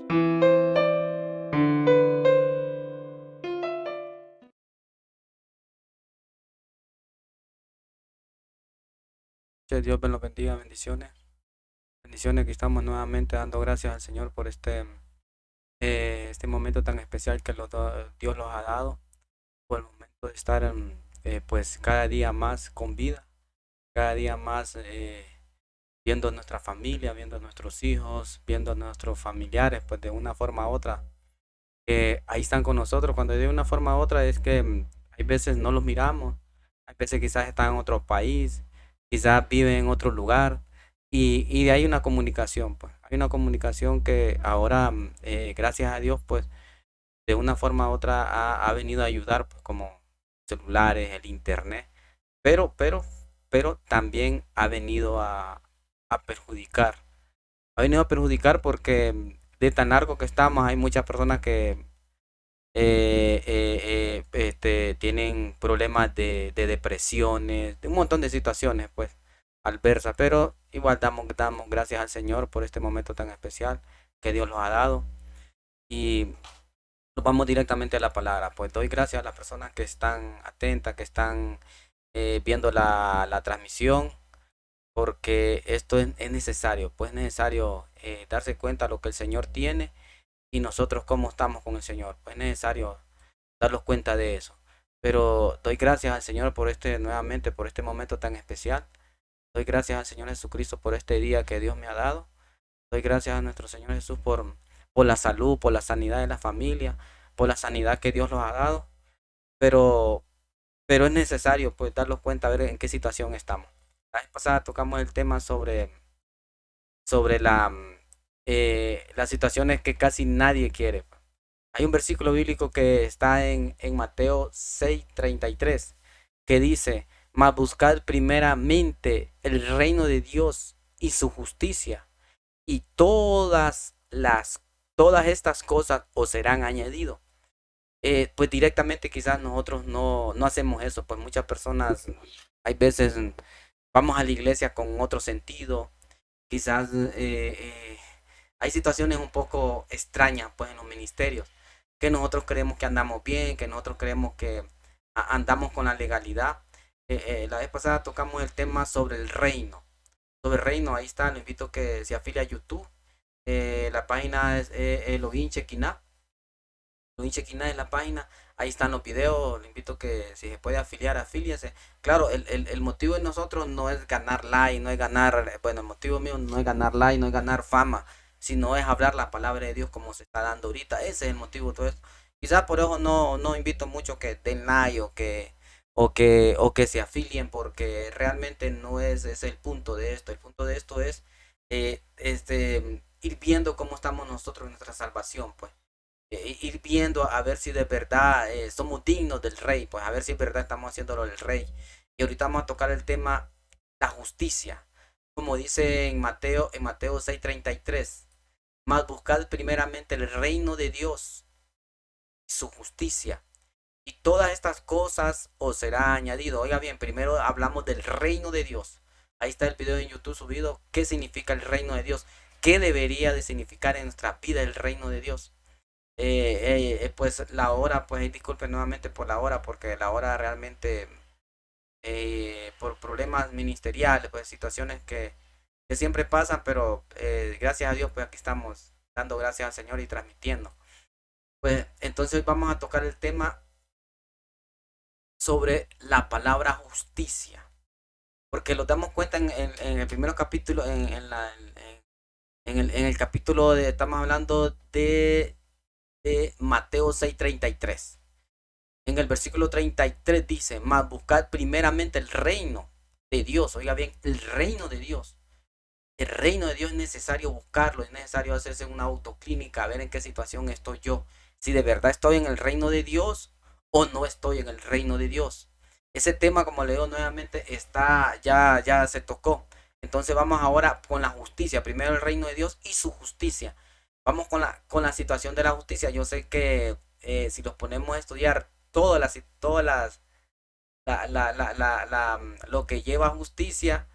Que Dios me los bendiga, bendiciones. Bendiciones que estamos nuevamente dando gracias al Señor por este momento tan especial que Dios los ha dado, por el momento de estar pues cada día más con vida, cada día más viendo a nuestra familia, viendo a nuestros hijos, viendo a nuestros familiares, pues de una forma u otra, ahí están con nosotros. Cuando de una forma u otra es que hay veces no los miramos, hay veces quizás están en otro país, quizás viven en otro lugar y de ahí una comunicación, pues hay una comunicación que ahora, gracias a Dios, pues de una forma u otra ha venido a ayudar, pues como celulares, el internet, pero, pero, pero también ha venido a perjudicar. Ha venido a perjudicar porque de tan largo que estamos, hay muchas personas que tienen problemas de depresiones, de un montón de situaciones, pues, adversas, pero igual damos gracias al Señor por este momento tan especial que Dios nos ha dado. Y nos vamos directamente a la palabra. Pues doy gracias a las personas que están atentas, que están viendo la transmisión, porque esto es necesario, pues es necesario darse cuenta de lo que el Señor tiene y nosotros cómo estamos con el Señor. Pues es necesario darnos cuenta de eso. Pero doy gracias al Señor por nuevamente, por este momento tan especial. Doy gracias al Señor Jesucristo por este día que Dios me ha dado. Doy gracias a nuestro Señor Jesús por la salud, por la sanidad de la familia, por la sanidad que Dios nos ha dado. Pero, pero es necesario pues darnos cuenta, a ver en qué situación estamos. La vez pasada tocamos el tema sobre las situaciones que casi nadie quiere. Hay un versículo bíblico que está en Mateo 6:33 que dice, mas buscad primeramente el reino de Dios y su justicia, y todas estas cosas os serán añadido. Pues directamente quizás nosotros no hacemos eso, pues muchas personas, hay veces vamos a la iglesia con otro sentido, quizás hay situaciones un poco extrañas pues en los ministerios, que nosotros creemos que andamos bien, que nosotros creemos que andamos con la legalidad. La vez pasada tocamos el tema sobre el reino, ahí está, lo invito a que se afilie a YouTube. La página es Login Chequina. Login Chequina es la página, ahí están los videos, le invito a que si se puede afiliar, afíliese. Claro, el motivo de nosotros no es ganar like, no es ganar, bueno, el motivo mío no es ganar like, no es ganar fama, sino es hablar la palabra de Dios como se está dando ahorita. Ese es el motivo de todo esto. Quizás por eso no invito mucho que den like o que se afilien, porque realmente no es el punto de esto. El punto de esto es ir viendo cómo estamos nosotros en nuestra salvación, pues. Ir viendo a ver si de verdad somos dignos del rey, pues a ver si de verdad estamos haciéndolo del rey. Y ahorita vamos a tocar el tema la justicia, como dice en Mateo 6:33, mas buscad primeramente el reino de Dios y su justicia, y todas estas cosas os será añadido. Oiga bien, primero hablamos del reino de Dios. Ahí está el video en YouTube subido. ¿Qué significa el reino de Dios? ¿Qué debería de significar en nuestra vida el reino de Dios? Pues la hora, pues disculpen nuevamente por la hora, porque la hora realmente, por problemas ministeriales, pues situaciones que siempre pasan, pero gracias a Dios, pues aquí estamos dando gracias al Señor y transmitiendo. Pues entonces vamos a tocar el tema sobre la palabra justicia, porque lo damos cuenta en el primer capítulo, en el capítulo estamos hablando de Mateo 6:33. En el versículo 33 dice, mas buscad primeramente el reino de Dios. Oiga bien, el reino de Dios. El reino de Dios es necesario buscarlo, es necesario hacerse una autoclínica, a ver en qué situación estoy yo. Si de verdad estoy en el reino de Dios o no estoy en el reino de Dios. Ese tema, como le digo nuevamente, ya se tocó. Entonces vamos ahora con la justicia. Primero el reino de Dios y su justicia. Vamos con la situación de la justicia. Yo sé que si los ponemos a estudiar lo que lleva a justicia,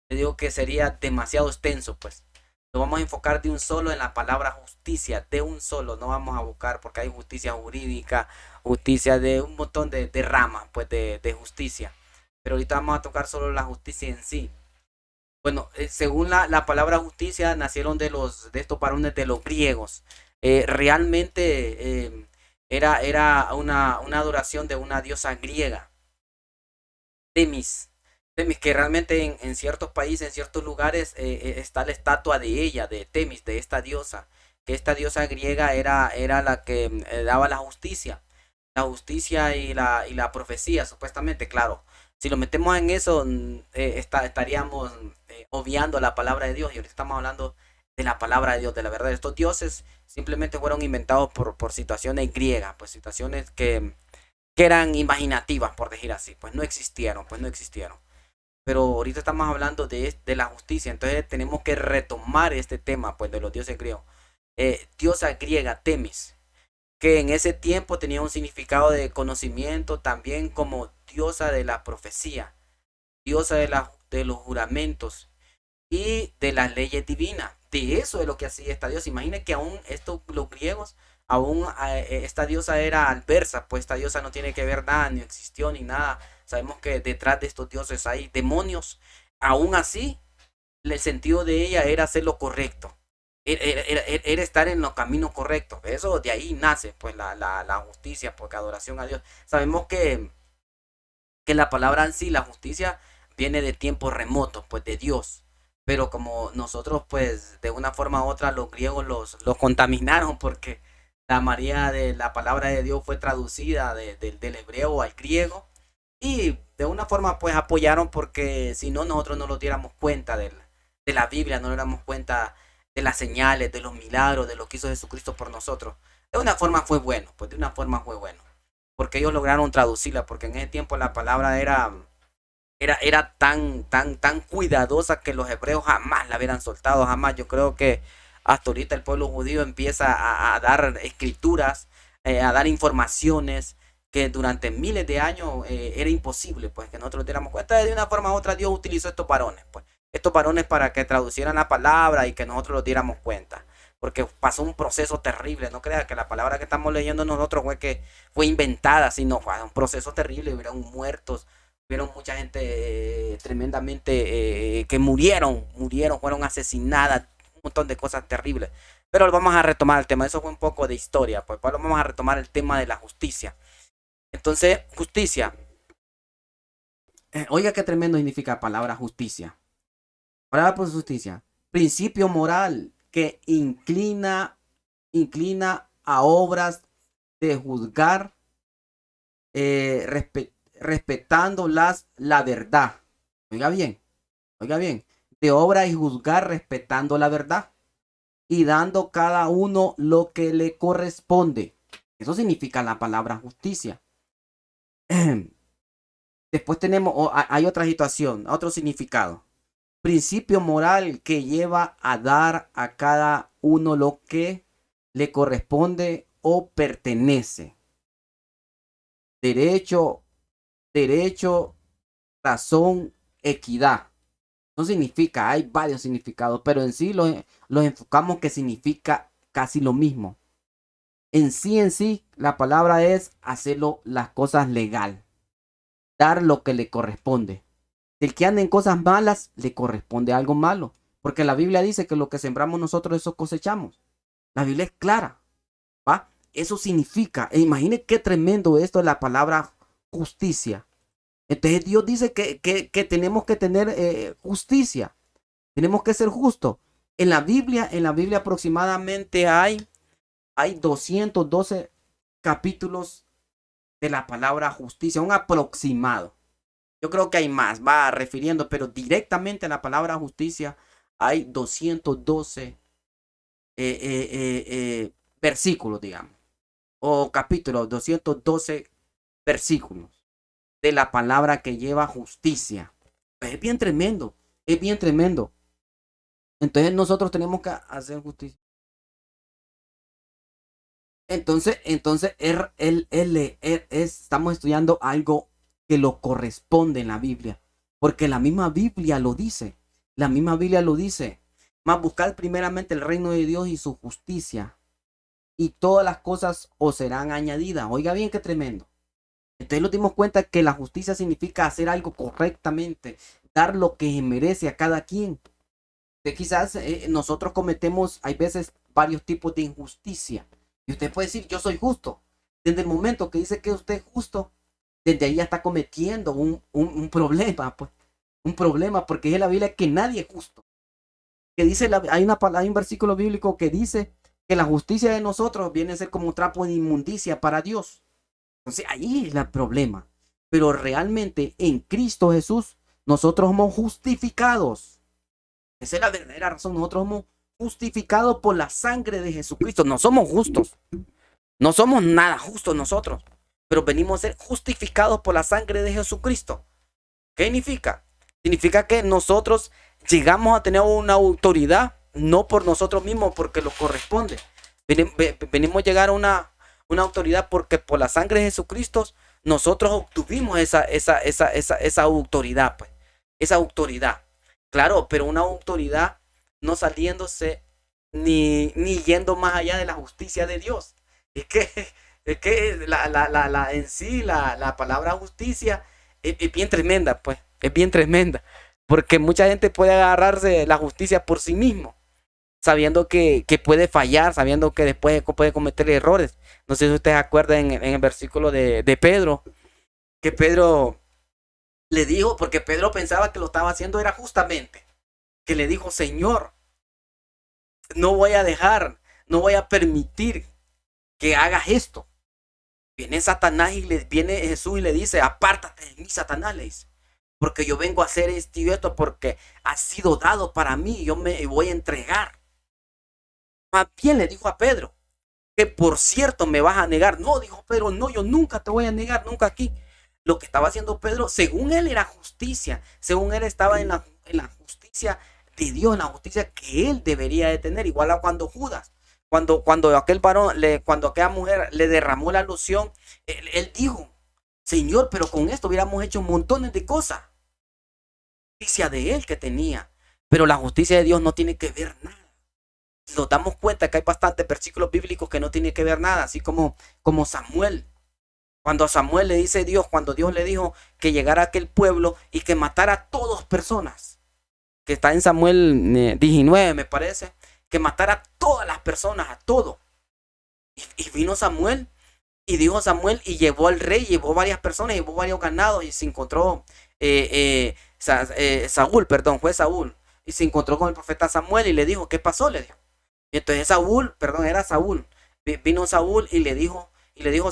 te digo que sería demasiado extenso, pues. Nos vamos a enfocar de un solo en la palabra justicia, de un solo, no vamos a buscar porque hay justicia jurídica, justicia de un montón de ramas, pues de justicia. Pero ahorita vamos a tocar solo la justicia en sí. Bueno, según la palabra justicia, nacieron de estos varones de los griegos. Realmente era una adoración de una diosa griega, Temis. Temis, que realmente en ciertos países, en ciertos lugares, está la estatua de ella, de Temis, de esta diosa. Que esta diosa griega era la que daba la justicia y la profecía, supuestamente, claro. Si lo metemos en eso, estaríamos obviando la palabra de Dios. Y ahorita estamos hablando de la palabra de Dios, de la verdad. Estos dioses simplemente fueron inventados por situaciones griegas, pues situaciones que eran imaginativas, por decir así. Pues no existieron, pues no existieron. Pero ahorita estamos hablando de la justicia, entonces tenemos que retomar este tema, pues, de los dioses griegos. Diosa griega, Temis, que en ese tiempo tenía un significado de conocimiento, también como diosa de la profecía, diosa de los juramentos y de las leyes divinas. De eso es lo que hacía esta diosa. Imaginen que aún los griegos, aún esta diosa era adversa, pues esta diosa no tiene que ver nada, ni existió ni nada. Sabemos que detrás de estos dioses hay demonios. Aún así, el sentido de ella era hacer lo correcto. Era estar en los caminos correctos. Eso de ahí nace pues la justicia, porque adoración a Dios. Sabemos que la palabra en sí, la justicia, viene de tiempos remotos, pues de Dios. Pero como nosotros, pues, de una forma u otra, los griegos los contaminaron porque la María de la palabra de Dios fue traducida del hebreo al griego. Y de una forma, pues, apoyaron porque si no, nosotros no nos diéramos cuenta de la Biblia, no nos diéramos cuenta de las señales, de los milagros, de lo que hizo Jesucristo por nosotros. De una forma fue bueno, pues de una forma fue bueno porque ellos lograron traducirla, porque en ese tiempo la palabra era tan cuidadosa que los hebreos jamás la hubieran soltado, jamás. Yo creo que hasta ahorita el pueblo judío empieza a dar escrituras, a dar informaciones que durante miles de años era imposible, pues que nosotros nos diéramos cuenta. De una forma u otra Dios utilizó estos varones, pues estos varones para que traducieran la palabra y que nosotros nos diéramos cuenta porque pasó un proceso terrible. No creas que la palabra que estamos leyendo nosotros fue inventada, sino fue un proceso terrible. Hubieron muertos, hubieron mucha gente tremendamente que murieron, fueron asesinadas, un montón de cosas terribles. Pero vamos a retomar el tema, eso fue un poco de historia, pues vamos a retomar el tema de la justicia. Entonces, justicia. Oiga, qué tremendo significa la palabra justicia. Palabra por justicia. Principio moral que inclina a obras de juzgar, respetando la verdad. Oiga bien, oiga bien. De obra y juzgar respetando la verdad y dando cada uno lo que le corresponde. Eso significa la palabra justicia. Después hay otra situación, otro significado. Principio moral que lleva a dar a cada uno lo que le corresponde o pertenece. Derecho, razón, equidad. No significa, hay varios significados, pero en sí los enfocamos que significa casi lo mismo. En sí, la palabra es hacerlo las cosas legal. Dar lo que le corresponde. El que anda en cosas malas, le corresponde algo malo. Porque la Biblia dice que lo que sembramos nosotros, eso cosechamos. La Biblia es clara. ¿Va? Eso significa, imagine qué tremendo esto es la palabra justicia. Entonces Dios dice que tenemos que tener justicia. Tenemos que ser justos. En la Biblia aproximadamente hay 212 capítulos de la palabra justicia, un aproximado. Yo creo que hay más, va refiriendo, pero directamente a la palabra justicia hay 212 versículos, digamos, o capítulos, 212 versículos de la palabra que lleva justicia. Es bien tremendo, es bien tremendo. Entonces nosotros tenemos que hacer justicia. Entonces estamos estudiando algo que lo corresponde en la Biblia, porque la misma Biblia lo dice. La misma Biblia lo dice. Mas buscad primeramente el reino de Dios y su justicia, y todas las cosas os serán añadidas. Oiga bien, qué tremendo. Entonces nos dimos cuenta que la justicia significa hacer algo correctamente, dar lo que merece a cada quien. Quizás nosotros cometemos, hay veces, varios tipos de injusticia. Y usted puede decir, yo soy justo. Desde el momento que dice que usted es justo, desde ahí ya está cometiendo un problema, pues. Un problema, porque es la Biblia que nadie es justo. Que dice, hay un versículo bíblico que dice que la justicia de nosotros viene a ser como un trapo de inmundicia para Dios. Entonces ahí es el problema. Pero realmente en Cristo Jesús nosotros somos justificados. Esa es la verdadera razón. Nosotros somos justificados por la sangre de Jesucristo. No somos justos. No somos nada justos nosotros. Pero venimos a ser justificados por la sangre de Jesucristo. ¿Qué significa? Significa que nosotros llegamos a tener una autoridad, no por nosotros mismos, porque lo corresponde. Venimos a llegar a una autoridad porque por la sangre de Jesucristo nosotros obtuvimos esa autoridad, pues. Esa autoridad. Claro, pero una autoridad no saliéndose ni yendo más allá de la justicia de Dios. Es que en sí la palabra justicia es bien tremenda, pues. Es bien tremenda. Porque mucha gente puede agarrarse la justicia por sí mismo, sabiendo que puede fallar, sabiendo que después puede cometer errores. No sé si ustedes acuerdan en el versículo de Pedro, que Pedro le dijo, porque Pedro pensaba que lo estaba haciendo era justamente, que le dijo, Señor, no voy a dejar, no voy a permitir que hagas esto. Viene Satanás viene Jesús y le dice, apártate de mí, Satanás, le dice, porque yo vengo a hacer esto y esto porque ha sido dado para mí, yo me voy a entregar. Más bien le dijo a Pedro, que por cierto me vas a negar. No, dijo Pedro, no, yo nunca te voy a negar, nunca aquí. Lo que estaba haciendo Pedro, según él era justicia, según él estaba en la justicia de Dios, en la justicia que él debería de tener, igual a cuando Judas, cuando aquel varón, cuando aquella mujer le derramó la loción, él dijo, Señor, pero con esto hubiéramos hecho montones de cosas. Justicia de él que tenía, pero la justicia de Dios no tiene que ver nada. Nos damos cuenta que hay bastantes versículos bíblicos que no tienen que ver nada, así como Samuel. Cuando a Samuel le dice Dios, cuando Dios le dijo que llegara a aquel pueblo y que matara a todas personas, que está en Samuel 19 me parece, que matara a todas las personas, a todo. Y vino Samuel y dijo Samuel y llevó al rey, llevó varias personas, llevó varios ganados y se encontró Saúl, fue Saúl. Y se encontró con el profeta Samuel y le dijo, ¿qué pasó? Le dijo. Y entonces era Saúl. Vino Saúl y le dijo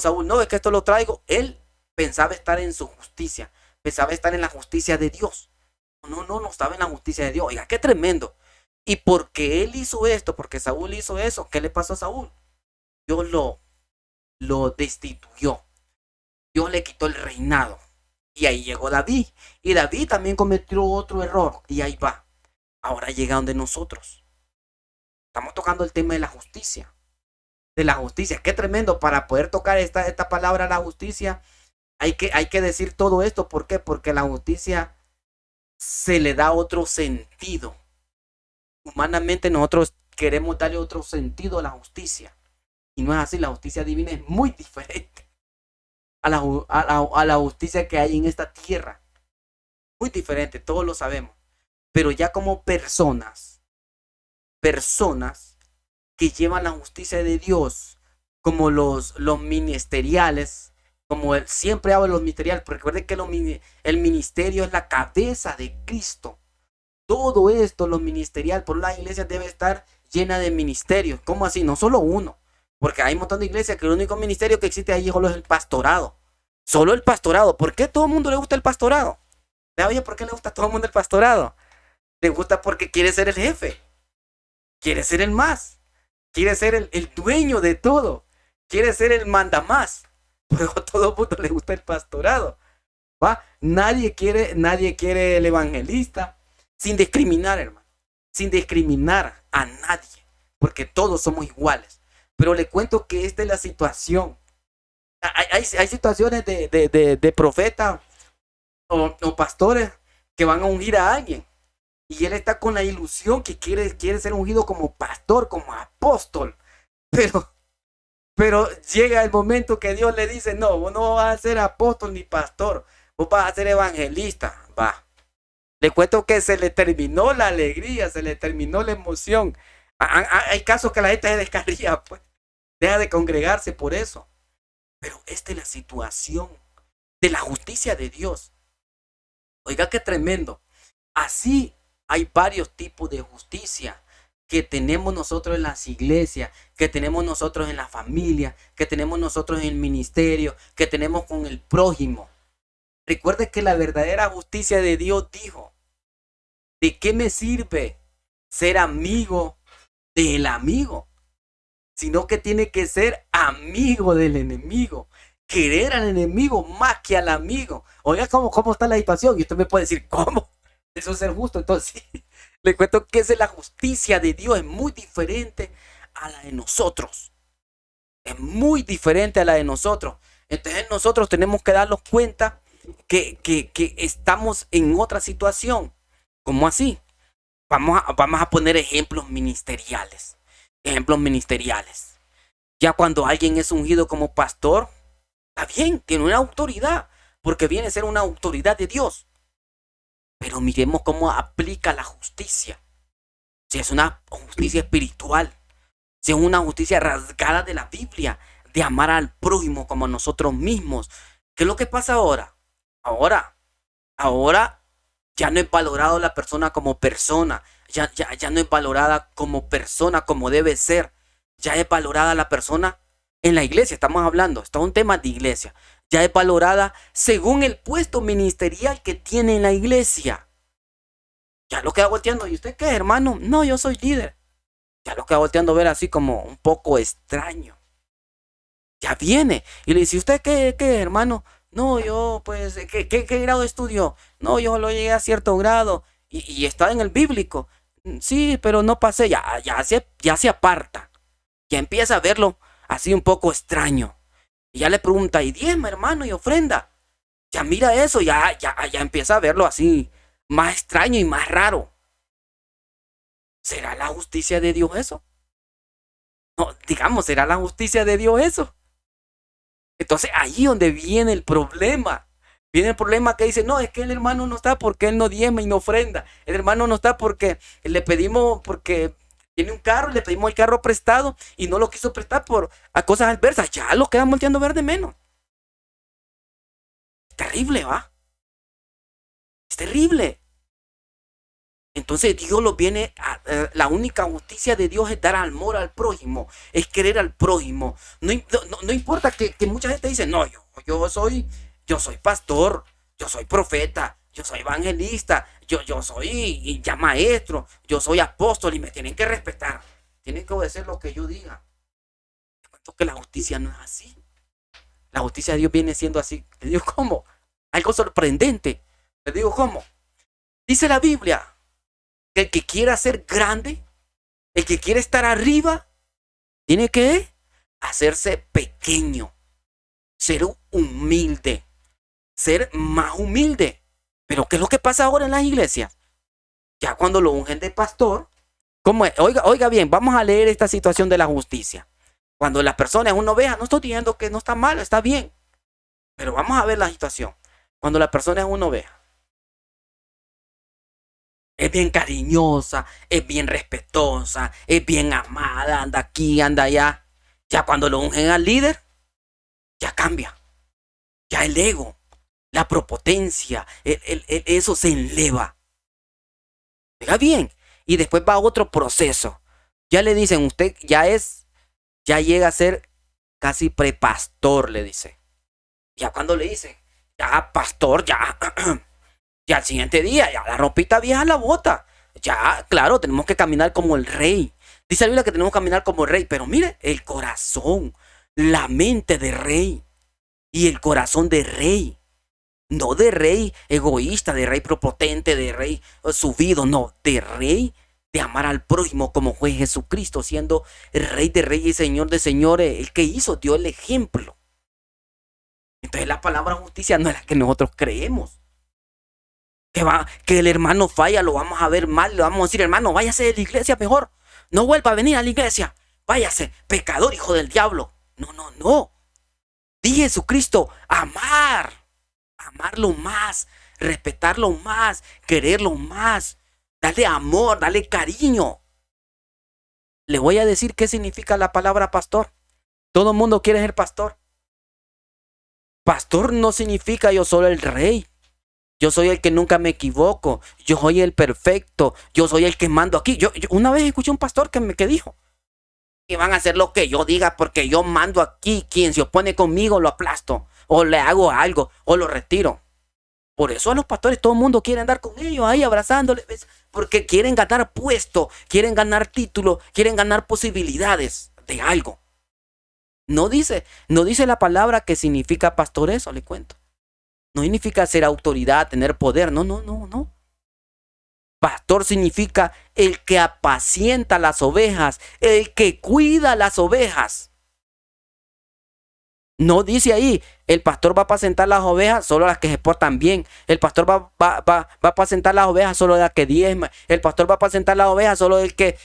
Saúl, no, es que esto lo traigo. Él pensaba estar en su justicia, pensaba estar en la justicia de Dios. No estaba en la justicia de Dios. Oiga, qué tremendo. Y porque él hizo esto, porque Saúl hizo eso, ¿qué le pasó a Saúl? Dios lo destituyó. Dios le quitó el reinado. Y ahí llegó David. Y David también cometió otro error. Y ahí va. Ahora llega donde nosotros. Estamos tocando el tema de la justicia. De la justicia. Qué tremendo. Para poder tocar esta palabra, la justicia, hay que decir todo esto. ¿Por qué? Porque la justicia se le da otro sentido. Humanamente nosotros queremos darle otro sentido a la justicia. Y no es así. La justicia divina es muy diferente a la justicia que hay en esta tierra. Muy diferente. Todos lo sabemos. Pero ya como personas que llevan la justicia de Dios, como los ministeriales, como siempre hablo de los ministeriales, porque recuerden que el ministerio es la cabeza de Cristo. Todo esto, lo ministerial, por la iglesia debe estar llena de ministerios. ¿Cómo así? No solo uno, porque hay un montón de iglesias que el único ministerio que existe ahí solo es el pastorado. Solo el pastorado. ¿Por qué a todo el mundo le gusta el pastorado? Oye, ¿por qué le gusta a todo el mundo el pastorado? Le gusta porque quiere ser el jefe, quiere ser el más, quiere ser el dueño de todo, quiere ser el mandamás. Pero a todo el mundo le gusta el pastorado, ¿va? Nadie quiere el evangelista, sin discriminar, hermano, sin discriminar a nadie, porque todos somos iguales. Pero le cuento que esta es la situación. Hay situaciones de profetas o pastores que van a ungir a alguien. Y él está con la ilusión que quiere ser ungido como pastor, como apóstol. Pero, pero llega el momento que Dios le dice, no, vos no vas a ser apóstol ni pastor, vos vas a ser evangelista. Va. Le cuento que se le terminó la alegría, se le terminó la emoción. Hay casos que la gente se descarría, pues. Deja de congregarse por eso. Pero esta es la situación de la justicia de Dios. Oiga, qué tremendo. Así hay varios tipos de justicia que tenemos nosotros en las iglesias, que tenemos nosotros en la familia, que tenemos nosotros en el ministerio, que tenemos con el prójimo. Recuerde que la verdadera justicia de Dios dijo, ¿de qué me sirve ser amigo del amigo? Sino que tiene que ser amigo del enemigo. Querer al enemigo más que al amigo. Oiga, ¿cómo está la situación? Y usted me puede decir, ¿cómo? Eso es ser justo. Entonces, le cuento que la justicia de Dios es muy diferente a la de nosotros. Es muy diferente a la de nosotros. Entonces, nosotros tenemos que darnos cuenta que estamos en otra situación. ¿Cómo así? Vamos a poner ejemplos ministeriales. Ejemplos ministeriales. Ya cuando alguien es ungido como pastor, está bien, tiene una autoridad, porque viene a ser una autoridad de Dios. Pero miremos cómo aplica la justicia. Si es una justicia espiritual, si es una justicia rasgada de la Biblia, de amar al prójimo como a nosotros mismos. ¿Qué es lo que pasa ahora? Ahora ya no es valorado la persona como persona. Ya no es valorada como persona como debe ser. Ya es valorada la persona en la iglesia. Estamos hablando, esto es un tema de iglesia. Ya es valorada según el puesto ministerial que tiene en la iglesia. Ya lo queda volteando. ¿Y usted qué, hermano? No, yo soy líder. Ya lo queda volteando a ver así como un poco extraño. Ya viene. Y le dice, ¿usted qué, hermano? No, yo, pues, ¿qué grado estudió? No, yo lo llegué a cierto grado. Y está en el bíblico. Sí, pero no pasé. Ya se aparta. Ya empieza a verlo así un poco extraño. Y ya le pregunta, ¿y diezma, hermano, y ofrenda? Ya mira eso, ya empieza a verlo así, más extraño y más raro. ¿Será la justicia de Dios eso? No, digamos, ¿será la justicia de Dios eso? Entonces ahí donde viene el problema. Viene el problema que dice, no, es que el hermano no está porque él no diezma y no ofrenda. El hermano no está porque le pedimos, porque tiene un carro, le pedimos el carro prestado y no lo quiso prestar a cosas adversas. Ya lo quedan volteando a ver de menos. Es terrible, ¿va? Es terrible. Entonces Dios lo viene la única justicia de Dios es dar amor al prójimo, es querer al prójimo. No importa que mucha gente dice, no, yo soy pastor, yo soy profeta, yo soy evangelista, yo soy ya maestro, yo soy apóstol y me tienen que respetar. Tienen que obedecer lo que yo diga. Que la justicia no es así. La justicia de Dios viene siendo así. Le digo, ¿cómo? Algo sorprendente. Le digo, ¿cómo? Dice la Biblia que el que quiera ser grande, el que quiere estar arriba, tiene que hacerse pequeño, ser humilde, ser más humilde. Pero ¿qué es lo que pasa ahora en las iglesias? Ya cuando lo ungen de pastor, ¿cómo es? Oiga bien, vamos a leer esta situación de la justicia. Cuando la persona es una oveja, no estoy diciendo que no está mal, está bien. Pero vamos a ver la situación. Cuando la persona es una oveja, es bien cariñosa, es bien respetuosa, es bien amada, anda aquí, anda allá. Ya cuando lo ungen al líder, ya cambia. Ya el ego, la prepotencia, eso se eleva. Oiga bien. Y después va otro proceso. Ya le dicen, usted ya llega a ser casi prepastor, le dice. Ya cuando le dicen, ya pastor, ya al siguiente día, ya la ropita vieja la bota. Ya, claro, tenemos que caminar como el rey. Dice la Biblia que tenemos que caminar como el rey. Pero mire, el corazón, la mente de rey y el corazón de rey. No de rey egoísta, de rey prepotente, de rey subido. No, de rey de amar al prójimo como fue Jesucristo, siendo el rey de reyes y señor de señores. El que dio el ejemplo. Entonces la palabra justicia no es la que nosotros creemos. Que el hermano falla, lo vamos a ver mal, le vamos a decir, hermano, váyase de la iglesia mejor. No vuelva a venir a la iglesia. Váyase, pecador, hijo del diablo. No, no, no. Dije Jesucristo, amarlo más, respetarlo más, quererlo más, darle amor, darle cariño. Le voy a decir qué significa la palabra pastor. Todo el mundo quiere ser pastor. Pastor no significa yo soy el rey. Yo soy el que nunca me equivoco. Yo soy el perfecto. Yo soy el que mando aquí. Yo una vez escuché un pastor que dijo que van a hacer lo que yo diga porque yo mando aquí. Quien se opone conmigo lo aplasto. O le hago algo. O lo retiro. Por eso a los pastores todo el mundo quiere andar con ellos ahí abrazándoles. Porque quieren ganar puesto. Quieren ganar título. Quieren ganar posibilidades de algo. No dice la palabra que significa pastor eso, le cuento. No significa ser autoridad, tener poder. No, no, no, no. Pastor significa el que apacienta las ovejas, el que cuida las ovejas. No dice ahí, el pastor va a apacentar las ovejas solo las que se portan bien. El pastor va a apacentar las ovejas solo las que diezman. El pastor va a apacentar las ovejas solo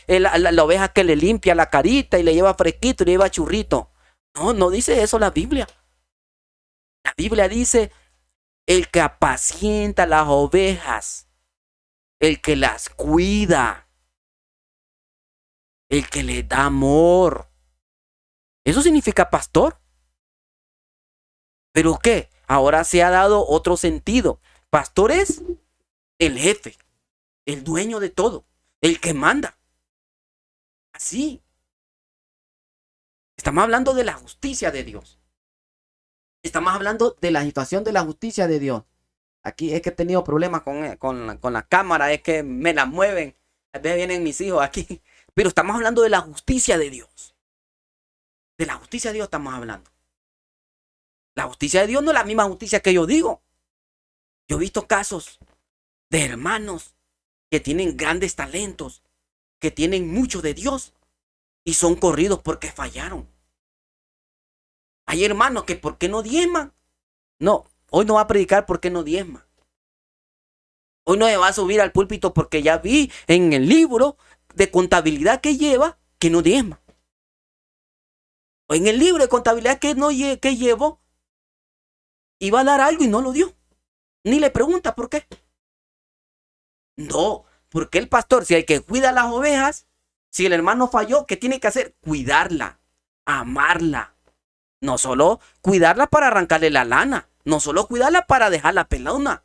la oveja que le limpia la carita y le lleva fresquito y le lleva churrito. No, no dice eso la Biblia. La Biblia dice el que apacienta las ovejas, el que las cuida, el que le da amor. Eso significa pastor. ¿Pero qué? Ahora se ha dado otro sentido. Pastor es el jefe, el dueño de todo, el que manda. Así. Estamos hablando de la justicia de Dios. Estamos hablando de la situación de la justicia de Dios. Aquí es que he tenido problemas con la cámara, es que me la mueven. A veces vienen mis hijos aquí. Pero estamos hablando de la justicia de Dios. De la justicia de Dios estamos hablando. La justicia de Dios no es la misma justicia que yo digo. Yo he visto casos de hermanos que tienen grandes talentos, que tienen mucho de Dios y son corridos porque fallaron. Hay hermanos que ¿por qué no diezman? No, hoy no va a predicar porque no diezma. Hoy no se va a subir al púlpito porque ya vi en el libro de contabilidad que lleva que no diezma. O en el libro de contabilidad que llevo iba a dar algo y no lo dio. Ni le pregunta por qué. No, porque el pastor, si hay que cuidar las ovejas, si el hermano falló, ¿qué tiene que hacer? Cuidarla, amarla. No solo cuidarla para arrancarle la lana. No solo cuidarla para dejarla pelona.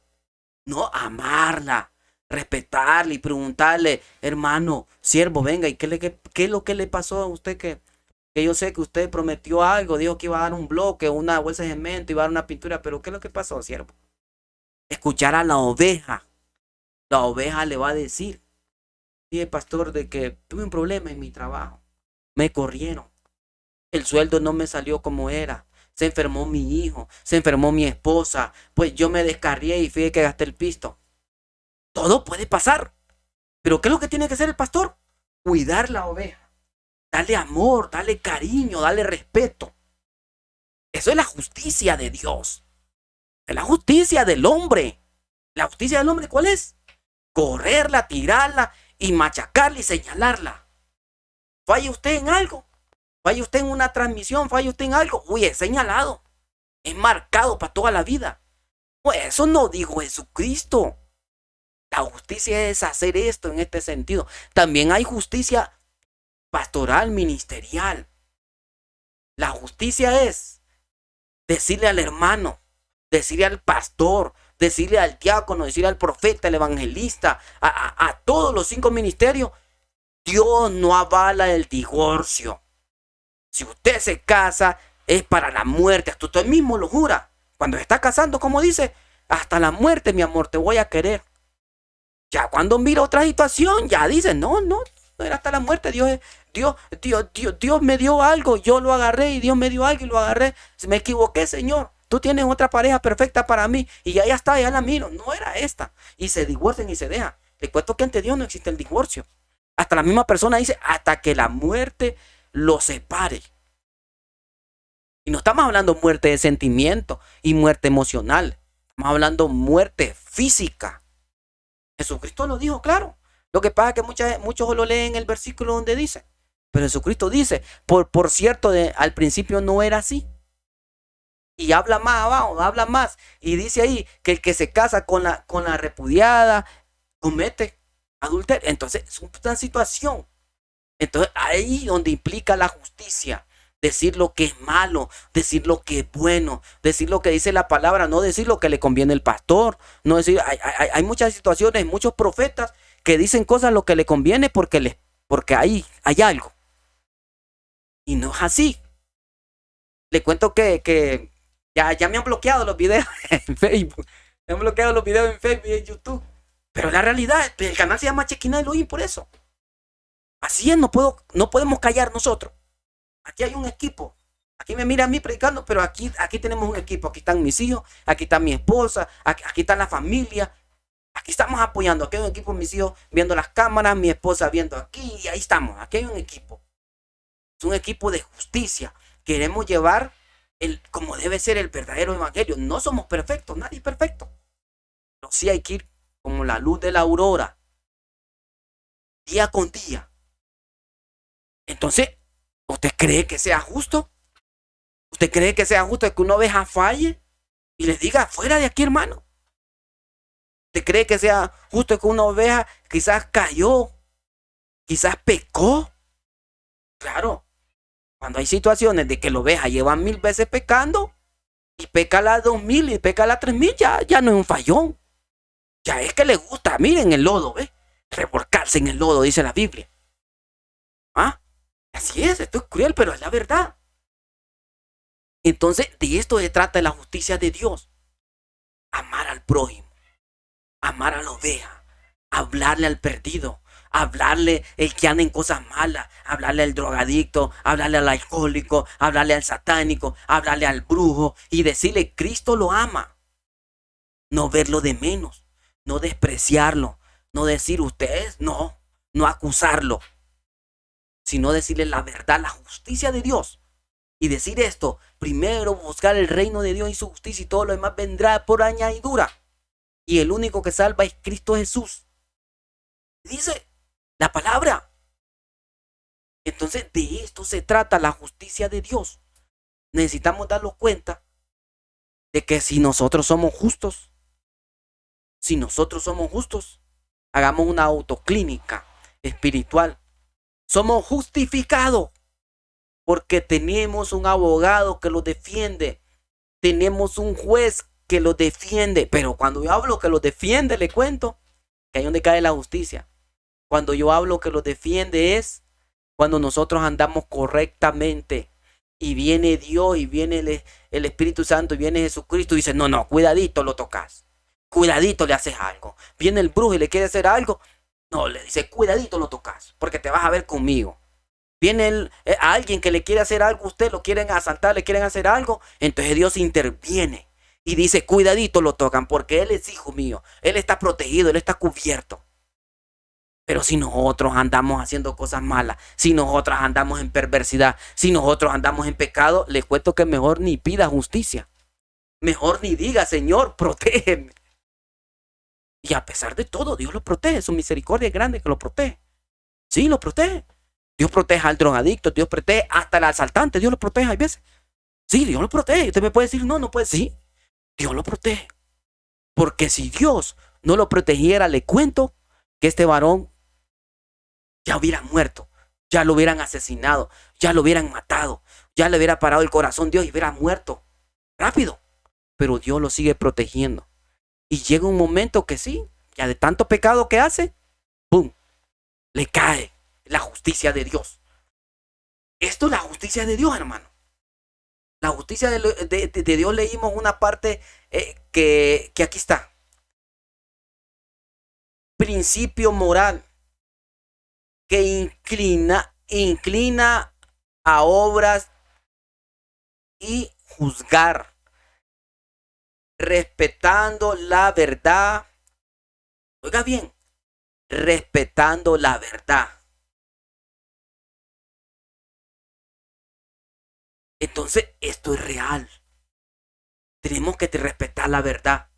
No, amarla, respetarla y preguntarle, hermano, siervo, venga, ¿y qué es lo que le pasó a usted que yo sé que usted prometió algo, dijo que iba a dar un bloque, una bolsa de cemento, iba a dar una pintura, pero ¿qué es lo que pasó, siervo? Escuchar a la oveja. La oveja le va a decir, sí, pastor, de que tuve un problema en mi trabajo. Me corrieron. El sueldo no me salió como era. Se enfermó mi hijo, se enfermó mi esposa. Pues yo me descarrié y fui que gasté el pisto. Todo puede pasar. Pero ¿qué es lo que tiene que hacer el pastor? Cuidar la oveja. Darle amor, darle cariño, darle respeto. Eso es la justicia de Dios. Es la justicia del hombre. ¿La justicia del hombre cuál es? Correrla, tirarla y machacarla y señalarla. ¿Falla usted en algo? ¿Falla usted en una transmisión? ¿Falla usted en algo? Uy, es señalado. Es marcado para toda la vida. Pues eso no dijo Jesucristo. La justicia es hacer esto en este sentido. También hay justicia pastoral, ministerial. La justicia es decirle al hermano, decirle al pastor, decirle al diácono, decirle al profeta, al evangelista, a todos los 5 ministerios, Dios no avala el divorcio. Si usted se casa, es para la muerte. Hasta usted mismo lo jura. Cuando se está casando, como dice, hasta la muerte, mi amor, te voy a querer. Ya cuando mira otra situación, ya dice, no era hasta la muerte. Dios me dio algo, yo lo agarré y Dios me dio algo y lo agarré. Me equivoqué, Señor. Tú tienes otra pareja perfecta para mí y ya está, ya la miro. No era esta. Y se divorcian y se dejan. Le cuento que ante Dios no existe el divorcio. Hasta la misma persona dice, hasta que la muerte lo separe. Y no estamos hablando muerte de sentimiento y muerte emocional. Estamos hablando muerte física. Jesucristo lo dijo, claro. Lo que pasa es que muchos lo leen el versículo donde dice. Pero Jesucristo dice, por cierto, al principio no era así. Y habla más abajo, habla más. Y dice ahí que el que se casa con la repudiada comete adulterio. Entonces es una situación. Entonces ahí donde implica la justicia. Decir lo que es malo, decir lo que es bueno, decir lo que dice la palabra, no decir lo que le conviene al pastor. No decir, hay muchas situaciones, muchos profetas que dicen cosas lo que le conviene porque hay algo. Y no es así. Le cuento que ya me han bloqueado los videos en Facebook. Me han bloqueado los videos en Facebook y en YouTube. Pero la realidad, el canal se llama Chequina Elohim por eso. Así es, no podemos callar nosotros. Aquí hay un equipo. Aquí me mira a mí predicando, pero aquí tenemos un equipo. Aquí están mis hijos, aquí está mi esposa, aquí está la familia. Aquí estamos apoyando. Aquí hay un equipo, mis hijos viendo las cámaras, mi esposa viendo aquí, y ahí estamos. Aquí hay un equipo. Es un equipo de justicia. Queremos llevar como debe ser el verdadero evangelio. No somos perfectos, nadie es perfecto. Pero sí hay que ir como la luz de la aurora, día con día. Entonces, ¿usted cree que sea justo? ¿Usted cree que sea justo que una oveja falle y le diga, fuera de aquí, hermano? ¿Usted cree que sea justo que una oveja quizás cayó, quizás pecó? Claro, cuando hay situaciones de que la oveja lleva 1000 veces pecando y peca a las 2000 y peca a las 3000, ya no es un fallón. Ya es que le gusta, miren el lodo, ¿ves? Revolcarse en el lodo, dice la Biblia. ¿Ah? Así es, esto es cruel, pero es la verdad. Entonces, de esto se trata la justicia de Dios. Amar al prójimo, amar a la oveja, hablarle al perdido, hablarle el que anda en cosas malas, hablarle al drogadicto, hablarle al alcohólico, hablarle al satánico, hablarle al brujo y decirle, Cristo lo ama. No verlo de menos, no despreciarlo, no decir ustedes, no acusarlo, sino decirle la verdad, la justicia de Dios. Y decir esto, primero buscar el reino de Dios y su justicia y todo lo demás vendrá por añadidura. Y el único que salva es Cristo Jesús. Dice la palabra. Entonces de esto se trata la justicia de Dios. Necesitamos darnos cuenta de que si nosotros somos justos, hagamos una autoclínica espiritual. Somos justificados porque tenemos un abogado que lo defiende. Tenemos un juez que lo defiende. Pero cuando yo hablo que lo defiende, le cuento que ahí donde cae la justicia. Cuando yo hablo que lo defiende es cuando nosotros andamos correctamente y viene Dios y viene el Espíritu Santo y viene Jesucristo y dice, no, cuidadito lo tocas. Cuidadito le haces algo. Viene el brujo y le quiere hacer algo. No, le dice, cuidadito lo tocas porque te vas a ver conmigo. Viene a alguien que le quiere hacer algo a usted, lo quieren asaltar, le quieren hacer algo, entonces Dios interviene y dice, cuidadito lo tocan porque Él es hijo mío, Él está protegido, Él está cubierto. Pero si nosotros andamos haciendo cosas malas, si nosotros andamos en perversidad, si nosotros andamos en pecado, les cuento que mejor ni pida justicia. Mejor ni diga, Señor, protégeme. Y a pesar de todo, Dios lo protege, su misericordia es grande que lo protege. Sí, lo protege. Dios protege al drogadicto, Dios protege hasta al asaltante, Dios lo protege, hay veces. Sí, Dios lo protege. Usted me puede decir, no puede. Sí, Dios lo protege. Porque si Dios no lo protegiera, le cuento que este varón ya hubiera muerto, ya lo hubieran asesinado, ya lo hubieran matado, ya le hubiera parado el corazón Dios y hubiera muerto rápido. Pero Dios lo sigue protegiendo. Y llega un momento que sí, ya de tanto pecado que hace, ¡pum!, le cae la justicia de Dios. Esto es la justicia de Dios, hermano. La justicia de Dios, leímos una parte que aquí está. Principio moral que inclina a obras y juzgar, respetando la verdad. Oiga bien, respetando la verdad. Entonces, esto es real. Tenemos que respetar la verdad.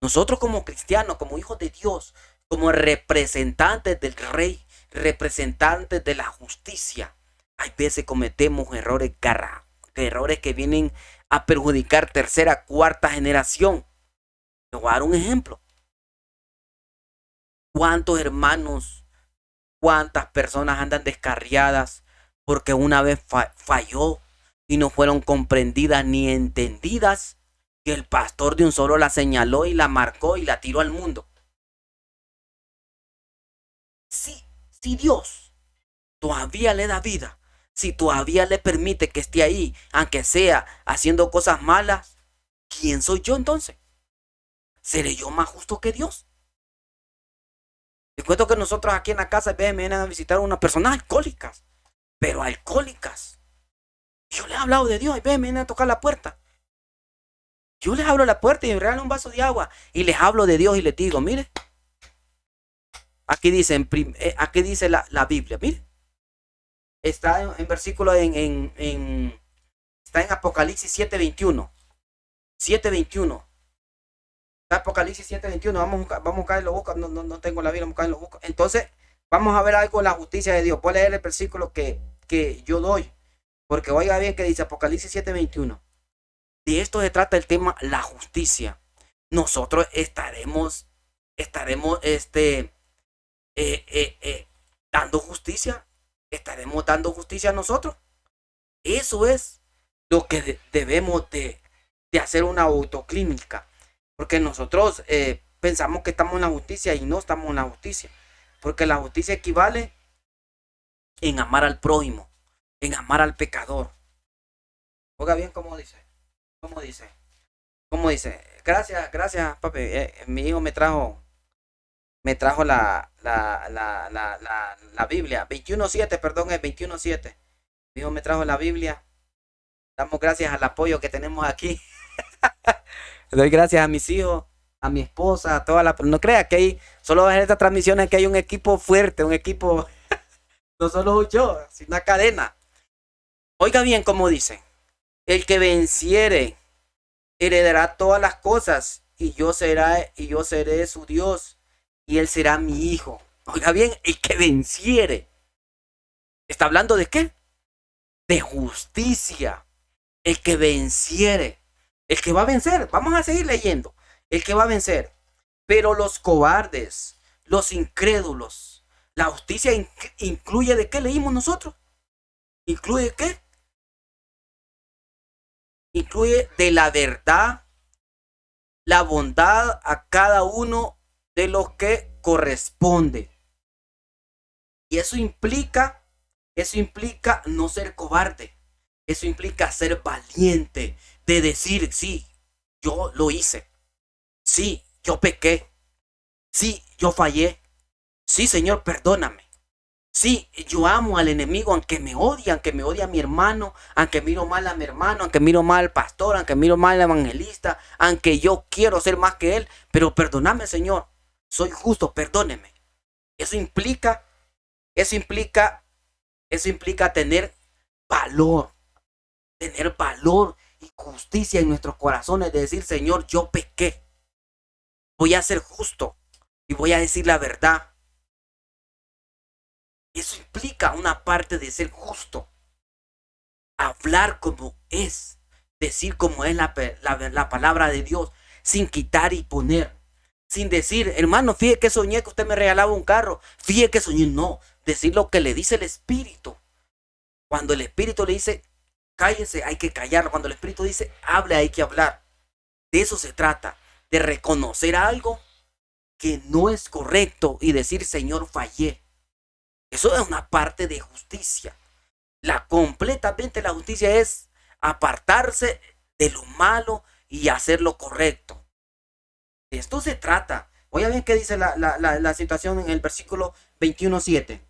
Nosotros como cristianos, como hijos de Dios, como representantes del rey, representantes de la justicia. Hay veces cometemos errores que vienen a perjudicar tercera, cuarta generación. Te voy a dar un ejemplo. ¿Cuántos hermanos, cuántas personas andan descarriadas porque una vez falló y no fueron comprendidas ni entendidas? Que el pastor de un solo la señaló y la marcó y la tiró al mundo. Si Dios todavía le da vida, si todavía le permite que esté ahí, aunque sea haciendo cosas malas, ¿quién soy yo entonces? ¿Seré yo más justo que Dios? Te cuento que nosotros aquí en la casa me vienen a visitar unas personas alcohólicas, pero alcohólicas. Yo les he hablado de Dios y me vienen a tocar la puerta. Yo les abro la puerta y me regalan un vaso de agua y les hablo de Dios y les digo, mire, aquí dice la Biblia, mire. Está en versículo está en Apocalipsis 7:21. 7:21. Está Apocalipsis 7:21. Vamos a buscar y lo busco. No tengo la Biblia, vamos a buscar y lo busco. Entonces, vamos a ver algo de la justicia de Dios. Voy a leer el versículo que yo doy. Porque oiga bien que dice Apocalipsis 7:21. De esto se trata el tema, la justicia. Nosotros estaremos dando justicia. Estaremos dando justicia a nosotros. Eso es lo que debemos de hacer una autoclínica. Porque nosotros pensamos que estamos en la justicia y no estamos en la justicia. Porque la justicia equivale en amar al prójimo, en amar al pecador. Oiga bien cómo dice. ¿Cómo dice? Gracias, papi. Mi hijo me trajo la Biblia. 21:7, perdón, es 21:7. Mi hijo me trajo la Biblia. Damos gracias al apoyo que tenemos aquí. Doy gracias a mis hijos, a mi esposa, a toda la... No crea que hay, solo en estas transmisiones que hay un equipo fuerte, un equipo... No solo yo, sino una cadena. Oiga bien cómo dice. El que venciere heredará todas las cosas y yo seré su Dios y él será mi hijo. Oiga bien, el que venciere. ¿Está hablando de qué? De justicia. El que venciere. El que va a vencer. Vamos a seguir leyendo. El que va a vencer. Pero los cobardes, los incrédulos, la justicia incluye de qué leímos nosotros. ¿Incluye qué? Incluye de la verdad, la bondad a cada uno de los que corresponde. Y eso implica no ser cobarde. Eso implica ser valiente, de decir, sí, yo lo hice. Sí, yo pequé. Sí, yo fallé. Sí, Señor, perdóname. Sí, yo amo al enemigo, aunque me odia a mi hermano, aunque miro mal a mi hermano, aunque miro mal al pastor, aunque miro mal al evangelista, aunque yo quiero ser más que él, pero perdóname, Señor, soy justo, perdóneme. Eso implica tener valor y justicia en nuestros corazones, de decir, Señor, yo pequé, voy a ser justo y voy a decir la verdad. Eso implica una parte de ser justo. Hablar como es. Decir como es la palabra de Dios. Sin quitar y poner. Sin decir, hermano, fíjate que soñé que usted me regalaba un carro. Fíjate que soñé. No. Decir lo que le dice el Espíritu. Cuando el Espíritu le dice, cállese, hay que callar. Cuando el Espíritu dice, hable, hay que hablar. De eso se trata. De reconocer algo que no es correcto y decir, Señor, fallé. Eso es una parte de justicia. Completamente la justicia es apartarse de lo malo y hacer lo correcto. De esto se trata. Oiga bien qué dice la situación en el versículo 21:7.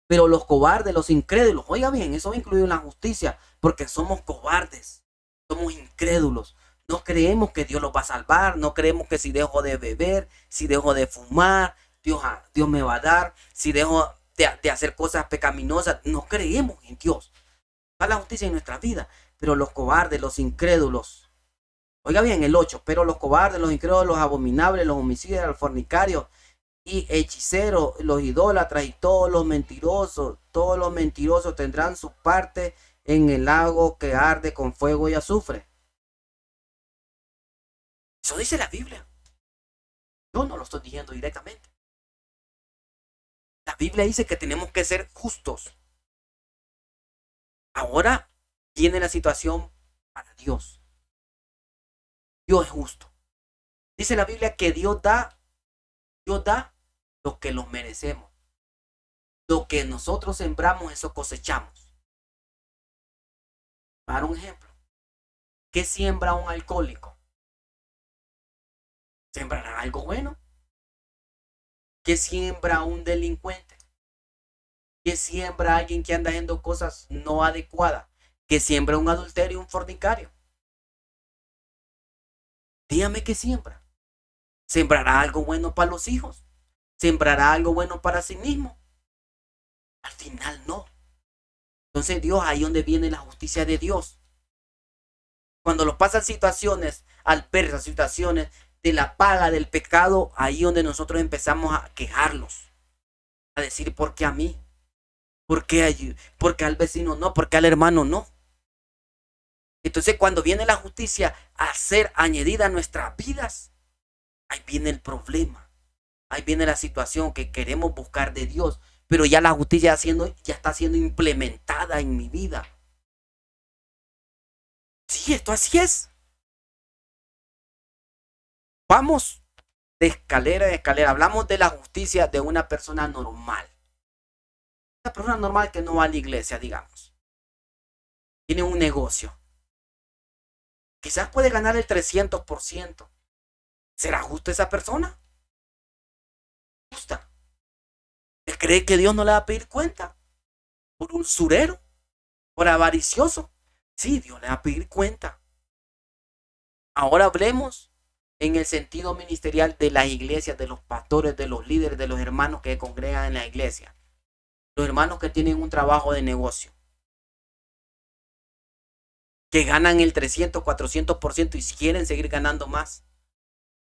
Pero los cobardes, los incrédulos, oiga bien, eso incluye la justicia, porque somos cobardes, somos incrédulos. No creemos que Dios los va a salvar, no creemos que si dejo de beber, si dejo de fumar, Dios me va a dar, si dejo de hacer cosas pecaminosas, no creemos en Dios. Va la justicia en nuestra vida, pero los cobardes, los incrédulos, oiga bien el 8, pero los cobardes, los incrédulos, los abominables, los homicidas, los fornicarios, y hechiceros, los idólatras y todos los mentirosos tendrán su parte en el lago que arde con fuego y azufre. Eso dice la Biblia. Yo no lo estoy diciendo directamente. La Biblia dice que tenemos que ser justos. Ahora viene la situación para Dios. Dios es justo. Dice la Biblia que Dios da lo que los merecemos. Lo que nosotros sembramos, eso cosechamos. Para un ejemplo, ¿qué siembra un alcohólico? ¿Sembrará algo bueno? ¿Qué siembra un delincuente? ¿Qué siembra alguien que anda haciendo cosas no adecuadas? ¿Qué siembra un adulterio, un fornicario? Dígame qué siembra. ¿Sembrará algo bueno para los hijos? ¿Sembrará algo bueno para sí mismo? Al final no. Entonces Dios, ahí donde viene la justicia de Dios. Cuando los pasan situaciones adversas, situaciones de la paga del pecado, ahí donde nosotros empezamos a quejarlos. A decir, ¿por qué a mí? ¿Por qué al vecino no? ¿Por qué al hermano no? Entonces cuando viene la justicia a ser añadida a nuestras vidas, ahí viene el problema. Ahí viene la situación que queremos buscar de Dios, pero ya la justicia ya está siendo implementada en mi vida. Sí, esto así es. Vamos de escalera en escalera. Hablamos de la justicia de una persona normal. Una persona normal que no va a la iglesia, digamos. Tiene un negocio. Quizás puede ganar el 300%. ¿Será justa esa persona? Justa. ¿Cree que Dios no le va a pedir cuenta? ¿Por un usurero? ¿Por avaricioso? Sí, Dios le va a pedir cuenta. Ahora hablemos en el sentido ministerial de las iglesias, de los pastores, de los líderes, de los hermanos que congregan en la iglesia. Los hermanos que tienen un trabajo de negocio. Que ganan el 300, 400% y quieren seguir ganando más.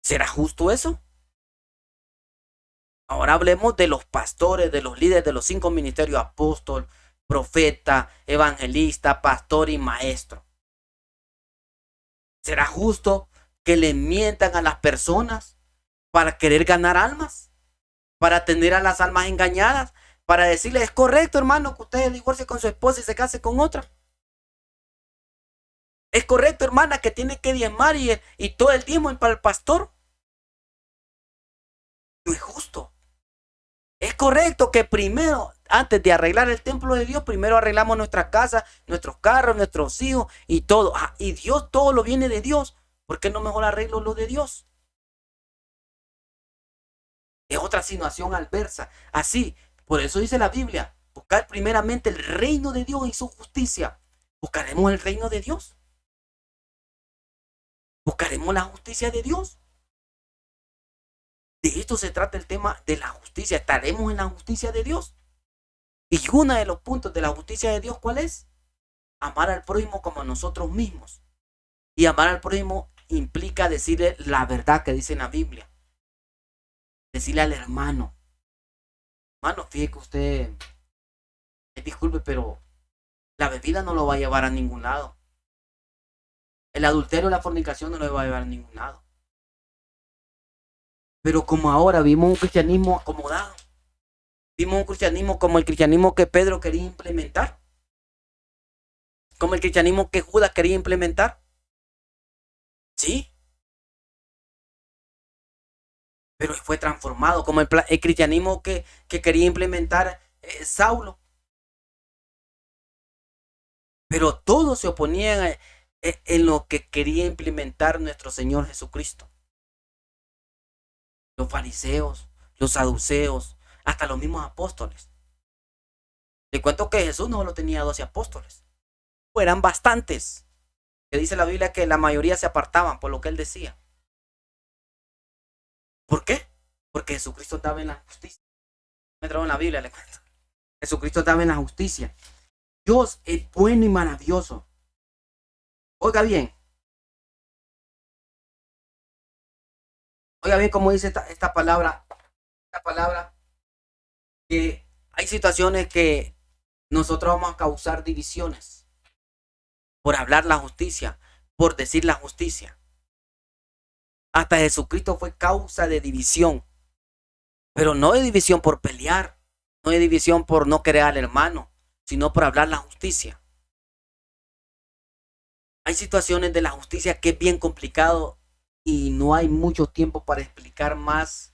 ¿Será justo eso? Ahora hablemos de los pastores, de los líderes de los 5 ministerios: apóstol, profeta, evangelista, pastor y maestro. ¿Será justo que le mientan a las personas para querer ganar almas? Para tener a las almas engañadas, para decirles, es correcto, hermano, que usted se divorcie con su esposa y se case con otra. Es correcto, hermana, que tiene que diezmar y todo el diezmo para el pastor. No es justo. Es correcto que primero, antes de arreglar el templo de Dios, primero arreglamos nuestra casa, nuestros carros, nuestros hijos y todo. Y Dios, todo lo viene de Dios. ¿Por qué no mejor arreglo lo de Dios? Es otra situación adversa. Así, por eso dice la Biblia, buscar primeramente el reino de Dios y su justicia. ¿Buscaremos el reino de Dios? ¿Buscaremos la justicia de Dios? De esto se trata el tema de la justicia. ¿Estaremos en la justicia de Dios? Y uno de los puntos de la justicia de Dios, ¿cuál es? Amar al prójimo como a nosotros mismos. Y amar al prójimo implica decirle la verdad que dice en la Biblia. Decirle al hermano, hermano, fíjate que usted, disculpe, pero la bebida no lo va a llevar a ningún lado. El adulterio, la fornicación no lo va a llevar a ningún lado. Pero como ahora vimos un cristianismo acomodado, vimos un cristianismo como el cristianismo que Pedro quería implementar, como el cristianismo que Judas quería implementar. Sí. Pero fue transformado como el cristianismo que quería implementar Saulo. Pero todos se oponían en lo que quería implementar nuestro Señor Jesucristo. Los fariseos, los saduceos, hasta los mismos apóstoles. Le cuento que Jesús no solo tenía 12 apóstoles, eran bastantes. Que dice la Biblia que la mayoría se apartaban por lo que él decía. ¿Por qué? Porque Jesucristo estaba en la justicia. Me trajo en la Biblia, le cuento. Jesucristo estaba en la justicia. Dios es bueno y maravilloso. Oiga bien. Oiga bien cómo dice esta palabra La palabra que hay situaciones que nosotros vamos a causar divisiones por hablar la justicia, por decir la justicia. Hasta Jesucristo fue causa de división, pero no de división por pelear, no de división por no querer al hermano, sino por hablar la justicia. Hay situaciones de la justicia que es bien complicado y no hay mucho tiempo para explicar más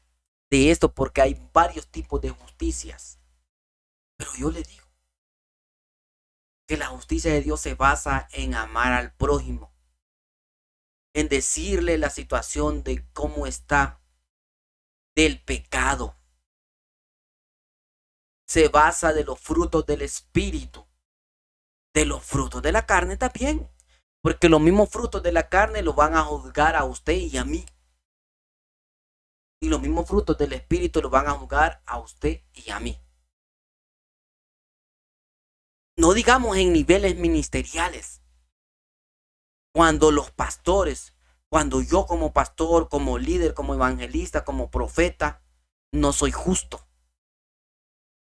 de esto porque hay varios tipos de justicias. Pero yo le digo que la justicia de Dios se basa en amar al prójimo, en decirle la situación de cómo está, del pecado. Se basa de los frutos del espíritu, de los frutos de la carne también, porque los mismos frutos de la carne los van a juzgar a usted y a mí. Y los mismos frutos del espíritu los van a juzgar a usted y a mí. No digamos en niveles ministeriales. Cuando los pastores, cuando yo como pastor, como líder, como evangelista, como profeta, no soy justo.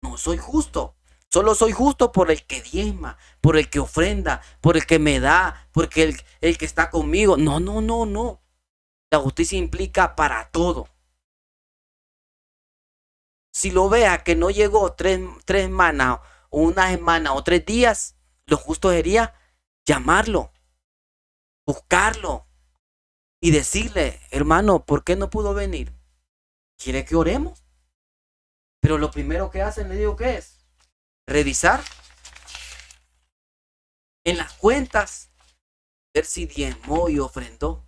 No soy justo. Solo soy justo por el que diezma, por el que ofrenda, por el que me da, porque el que está conmigo. No, no, no, no. La justicia implica para todo. Si lo vea que no llegó tres semanas, o una semana, o 3 días, lo justo sería llamarlo, buscarlo y decirle, hermano, ¿por qué no pudo venir? ¿Quiere que oremos? Pero lo primero que hacen, le digo, ¿qué es? Revisar en las cuentas, ver si diezmó y ofrendó.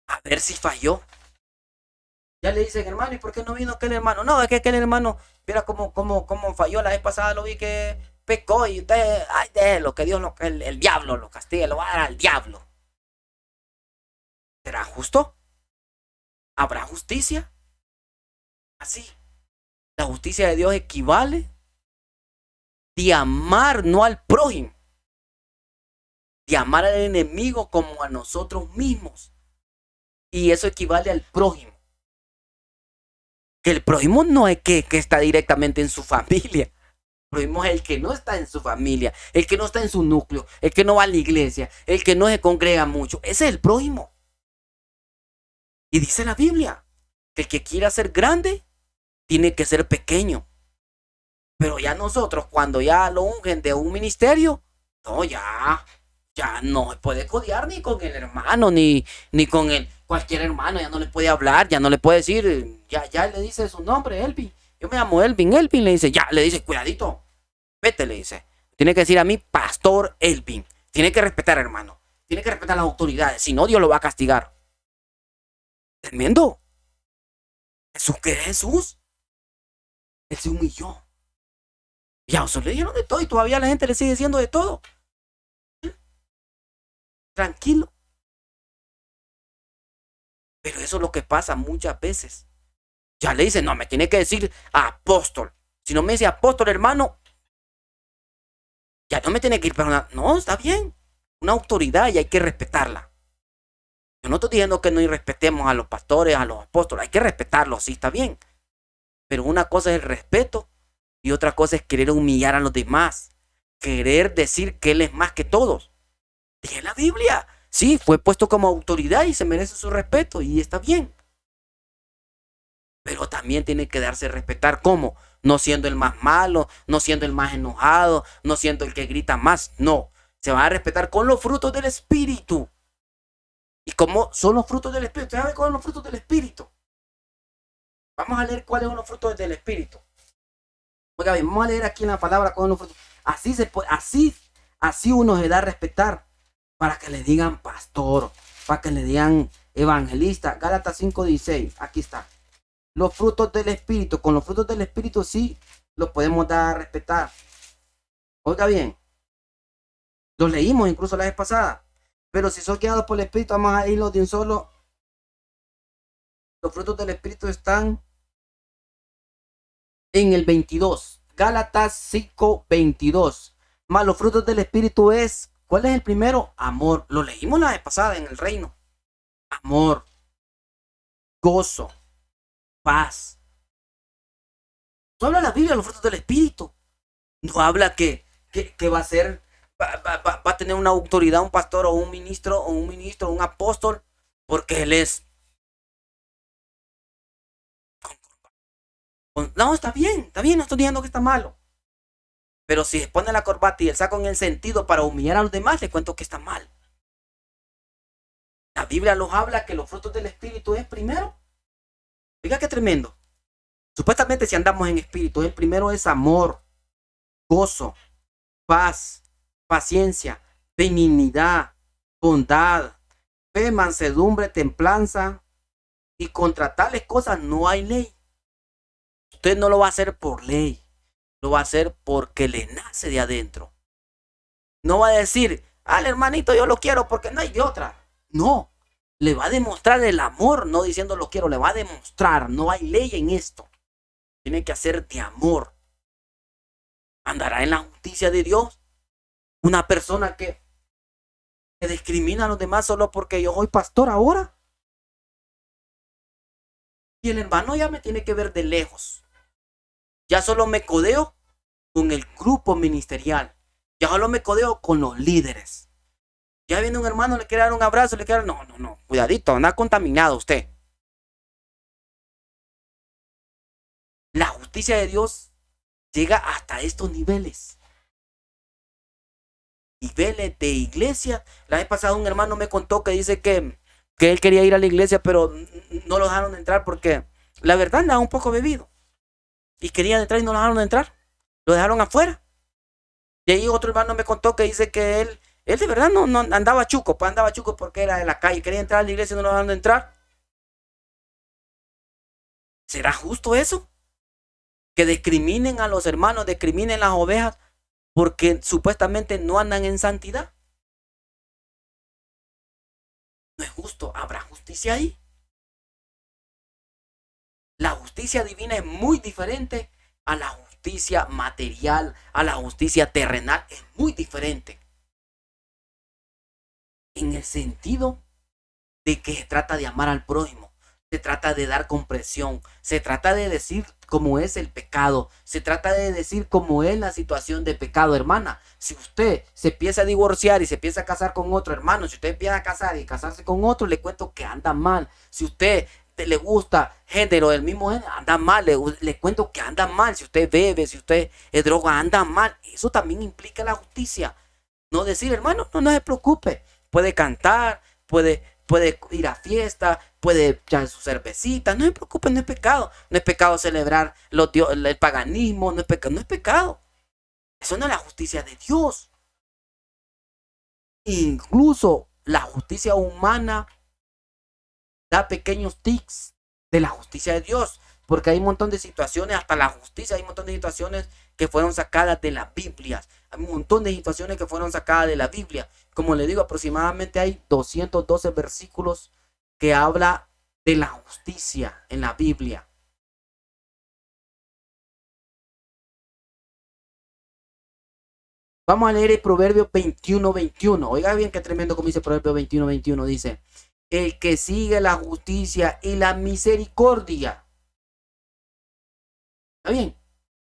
A ver si falló. Ya le dicen, hermano, ¿y por qué no vino aquel hermano? No, es que aquel hermano, mira cómo falló la vez pasada, lo vi que pecó y usted, ay, déjelo, que Dios, el diablo lo castigue, lo va a dar al diablo. ¿Será justo? ¿Habrá justicia? Así. La justicia de Dios equivale de amar no al prójimo, de amar al enemigo como a nosotros mismos. Y eso equivale al prójimo. Que el prójimo no es que está directamente en su familia. El prójimo es el que no está en su familia, el que no está en su núcleo, el que no va a la iglesia, el que no se congrega mucho. Ese es el prójimo. Y dice la Biblia que el que quiera ser grande tiene que ser pequeño. Pero ya nosotros, cuando ya lo ungen de un ministerio, no, ya no se puede codear ni con el hermano, ni con cualquier hermano, ya no le puede hablar, ya no le puede decir, ya le dice su nombre, Elvin. Yo me llamo Elvin, Elvin le dice, ya, le dice, cuidadito, vete, le dice. Tiene que decir a mí, Pastor Elvin. Tiene que respetar, hermano. Tiene que respetar las autoridades, si no, Dios lo va a castigar. Tremendo. ¿Jesús qué es Jesús? Él se humilló. Y a Jesús le dijeron de todo y todavía la gente le sigue diciendo de todo. Tranquilo. Pero eso es lo que pasa muchas veces. Ya le dicen, no, me tiene que decir apóstol. Si no me dice apóstol, hermano, ya no me tiene que ir para una... No, está bien. Una autoridad y hay que respetarla. Yo no estoy diciendo que no irrespetemos a los pastores, a los apóstoles. Hay que respetarlos, sí, está bien. Pero una cosa es el respeto y otra cosa es querer humillar a los demás. Querer decir que él es más que todos. Dije la Biblia. Sí, fue puesto como autoridad y se merece su respeto y está bien. Pero también tiene que darse a respetar. ¿Cómo? No siendo el más malo, no siendo el más enojado, no siendo el que grita más. No, se va a respetar con los frutos del Espíritu. ¿Y cómo son los frutos del Espíritu? ¿Sabe cuáles son los frutos del Espíritu? Vamos a leer cuáles son los frutos del Espíritu. Oiga bien, vamos a leer aquí en la palabra cuáles son los frutos. Así se puede, así uno se da a respetar. Para que le digan pastor, para que le digan evangelista. Gálatas 5:16, aquí está. Los frutos del Espíritu, con los frutos del Espíritu sí los podemos dar a respetar. Oiga bien, los leímos incluso la vez pasada. Pero si son guiados por el Espíritu, vamos a irlos de un solo. Los frutos del Espíritu están en el 22. Gálatas 5:22. Más los frutos del Espíritu es... ¿Cuál es el primero? Amor. Lo leímos la vez pasada en el reino. Amor, gozo, paz. No habla la Biblia de los frutos del Espíritu. No habla que va a ser, va a tener una autoridad, un pastor o un ministro, un apóstol, porque él es. No, está bien, no estoy diciendo que está malo. Pero si se pone la corbata y el saco en el sentido para humillar a los demás, le cuento que está mal. La Biblia nos habla que los frutos del Espíritu es primero. Oiga, qué tremendo. Supuestamente si andamos en espíritu, el primero es amor, gozo, paz, paciencia, benignidad, bondad, fe, mansedumbre, templanza. Y contra tales cosas no hay ley. Usted no lo va a hacer por ley. Lo va a hacer porque le nace de adentro. No va a decir, al hermanito yo lo quiero porque no hay de otra. No. Le va a demostrar el amor, no diciendo lo quiero. Le va a demostrar. No hay ley en esto. Tiene que hacer de amor. ¿Andará en la justicia de Dios? Una persona que discrimina a los demás solo porque yo soy pastor ahora. Y el hermano ya me tiene que ver de lejos. Ya solo me codeo con el grupo ministerial. Ya solo me codeo con los líderes. Ya viene un hermano, le quiere dar un abrazo, le quiere dar... No. Cuidadito, anda contaminado usted. La justicia de Dios llega hasta estos niveles. Niveles de iglesia. La vez pasada un hermano me contó que dice que él quería ir a la iglesia, pero no lo dejaron entrar porque la verdad andaba un poco bebido. Y querían entrar y no lo dejaron entrar. Lo dejaron afuera. Y ahí otro hermano me contó que dice que él de verdad no andaba chuco, pues andaba chuco porque era de la calle. Quería entrar a la iglesia y no lo dejaron entrar. ¿Será justo eso? Que discriminen a los hermanos, discriminen las ovejas porque supuestamente no andan en santidad. No es justo. ¿Habrá justicia ahí? La justicia divina es muy diferente a la justicia material, a la justicia terrenal. Es muy diferente. En el sentido de que se trata de amar al prójimo. Se trata de dar comprensión. Se trata de decir cómo es el pecado. Se trata de decir cómo es la situación de pecado, hermana. Si usted se empieza a divorciar y se empieza a casar con otro, hermano, si usted empieza a casar y casarse con otro, le cuento que anda mal. Si usted le gusta género del mismo género, anda mal. Le cuento que anda mal. Si usted bebe, si usted es droga, anda mal. Eso también implica la justicia. No decir, hermano, no se preocupe. Puede cantar, puede ir a fiesta, puede echar su cervecita, no se preocupe, no es pecado. No es pecado celebrar el paganismo, no es pecado. Eso no es la justicia de Dios. Incluso la justicia humana da pequeños tics de la justicia de Dios, porque hay un montón de situaciones, hasta la justicia, hay un montón de situaciones que fueron sacadas de la Biblia. Hay un montón de situaciones que fueron sacadas de la Biblia. Como le digo, aproximadamente hay 212 versículos que habla de la justicia en la Biblia. Vamos a leer el Proverbio 21:21. Oiga bien qué tremendo como dice el Proverbio 21:21. Dice, el que sigue la justicia y la misericordia. ¿Está bien?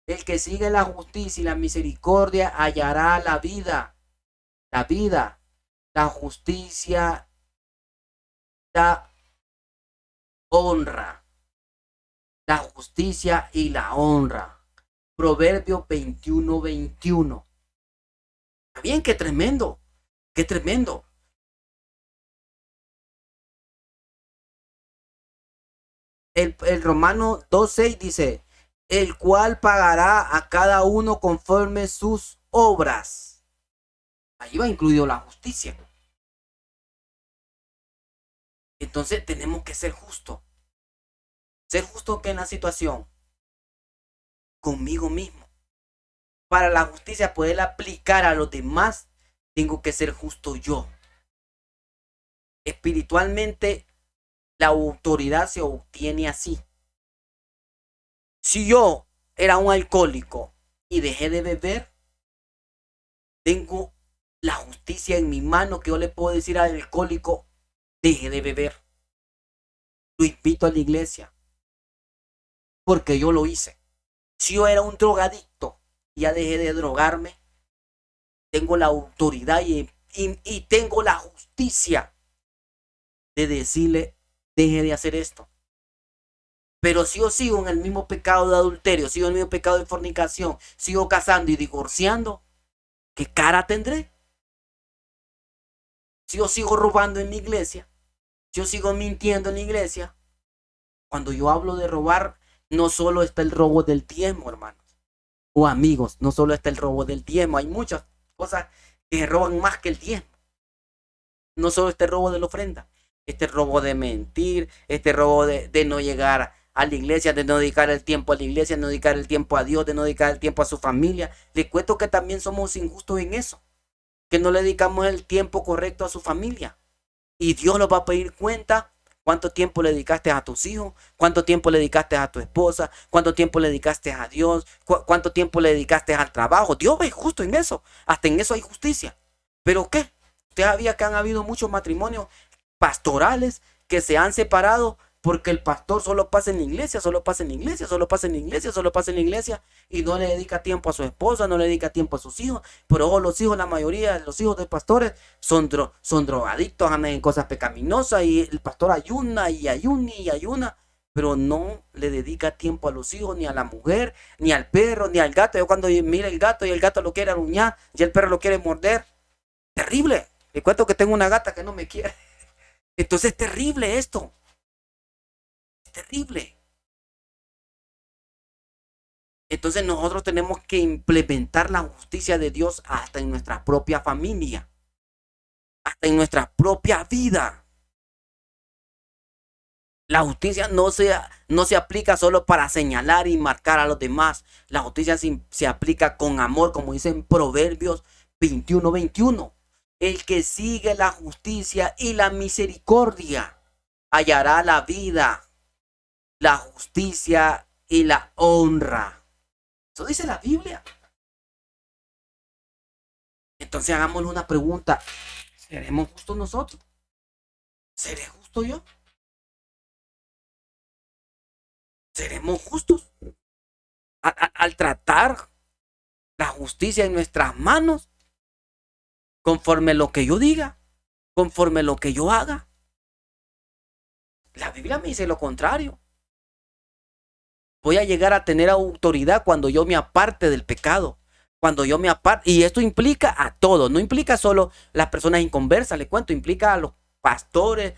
El que sigue la justicia y la misericordia hallará la vida. La vida. La justicia da honra. La justicia y la honra. Proverbio 21:21. Está bien, qué tremendo. Qué tremendo. El Romano 2:6 dice, el cual pagará a cada uno conforme sus obras. Ahí va incluido la justicia. Entonces tenemos que ser justos. Ser justo que en la situación conmigo mismo. Para la justicia poder aplicar a los demás, tengo que ser justo yo. Espiritualmente, la autoridad se obtiene así. Si yo era un alcohólico y dejé de beber, tengo la justicia en mi mano que yo le puedo decir al alcohólico, deje de beber. lo invito a la iglesia, porque yo lo hice. Si yo era un drogadicto, ya dejé de drogarme, tengo la autoridad y tengo la justicia de decirle, deje de hacer esto. Pero si yo sigo en el mismo pecado de adulterio, sigo en el mismo pecado de fornicación, sigo casando y divorciando, ¿qué cara tendré? Si yo sigo robando en la iglesia, si yo sigo mintiendo en la iglesia, cuando yo hablo de robar, no solo está el robo del diezmo, hermanos, o amigos, no solo está el robo del diezmo, hay muchas cosas que roban más que el diezmo. No solo este robo de la ofrenda, este robo de mentir, este robo de no llegar a la iglesia, de no dedicar el tiempo a la iglesia, de no dedicar el tiempo a Dios, de no dedicar el tiempo a su familia. Le cuento que también somos injustos en eso, que no le dedicamos el tiempo correcto a su familia. Y Dios nos va a pedir cuenta. ¿Cuánto tiempo le dedicaste a tus hijos? ¿Cuánto tiempo le dedicaste a tu esposa? ¿Cuánto tiempo le dedicaste a Dios? ¿Cuánto tiempo le dedicaste al trabajo? Dios es justo en eso. Hasta en eso hay justicia. ¿Pero qué? Usted sabía que han habido muchos matrimonios pastorales que se han separado porque el pastor solo pasa en la iglesia, solo pasa en la iglesia, solo pasa en la iglesia, solo pasa en la iglesia y no le dedica tiempo a su esposa, no le dedica tiempo a sus hijos. Pero los hijos, la mayoría de los hijos de pastores son drogadictos, andan en cosas pecaminosas y el pastor ayuna y ayuna y ayuna, pero no le dedica tiempo a los hijos, ni a la mujer, ni al perro, ni al gato. Yo cuando mira el gato y el gato lo quiere aruñar y el perro lo quiere morder, terrible. Le cuento que tengo una gata que no me quiere. Entonces es terrible esto. Es terrible. Entonces nosotros tenemos que implementar la justicia de Dios hasta en nuestra propia familia, hasta en nuestra propia vida. La justicia no se aplica solo para señalar y marcar a los demás. La justicia se aplica con amor, como dicen Proverbios 21:21. El que sigue la justicia y la misericordia hallará la vida, la justicia y la honra. Eso dice la Biblia. Entonces hagámosle una pregunta. ¿Seremos justos nosotros? ¿Seré justo yo? ¿Seremos justos? Al tratar la justicia en nuestras manos, conforme lo que yo diga, conforme lo que yo haga. La Biblia me dice lo contrario. Voy a llegar a tener autoridad cuando yo me aparte del pecado. Cuando yo me aparte. Y esto implica a todos. No implica solo las personas inconversas. Le cuento. Implica a los pastores.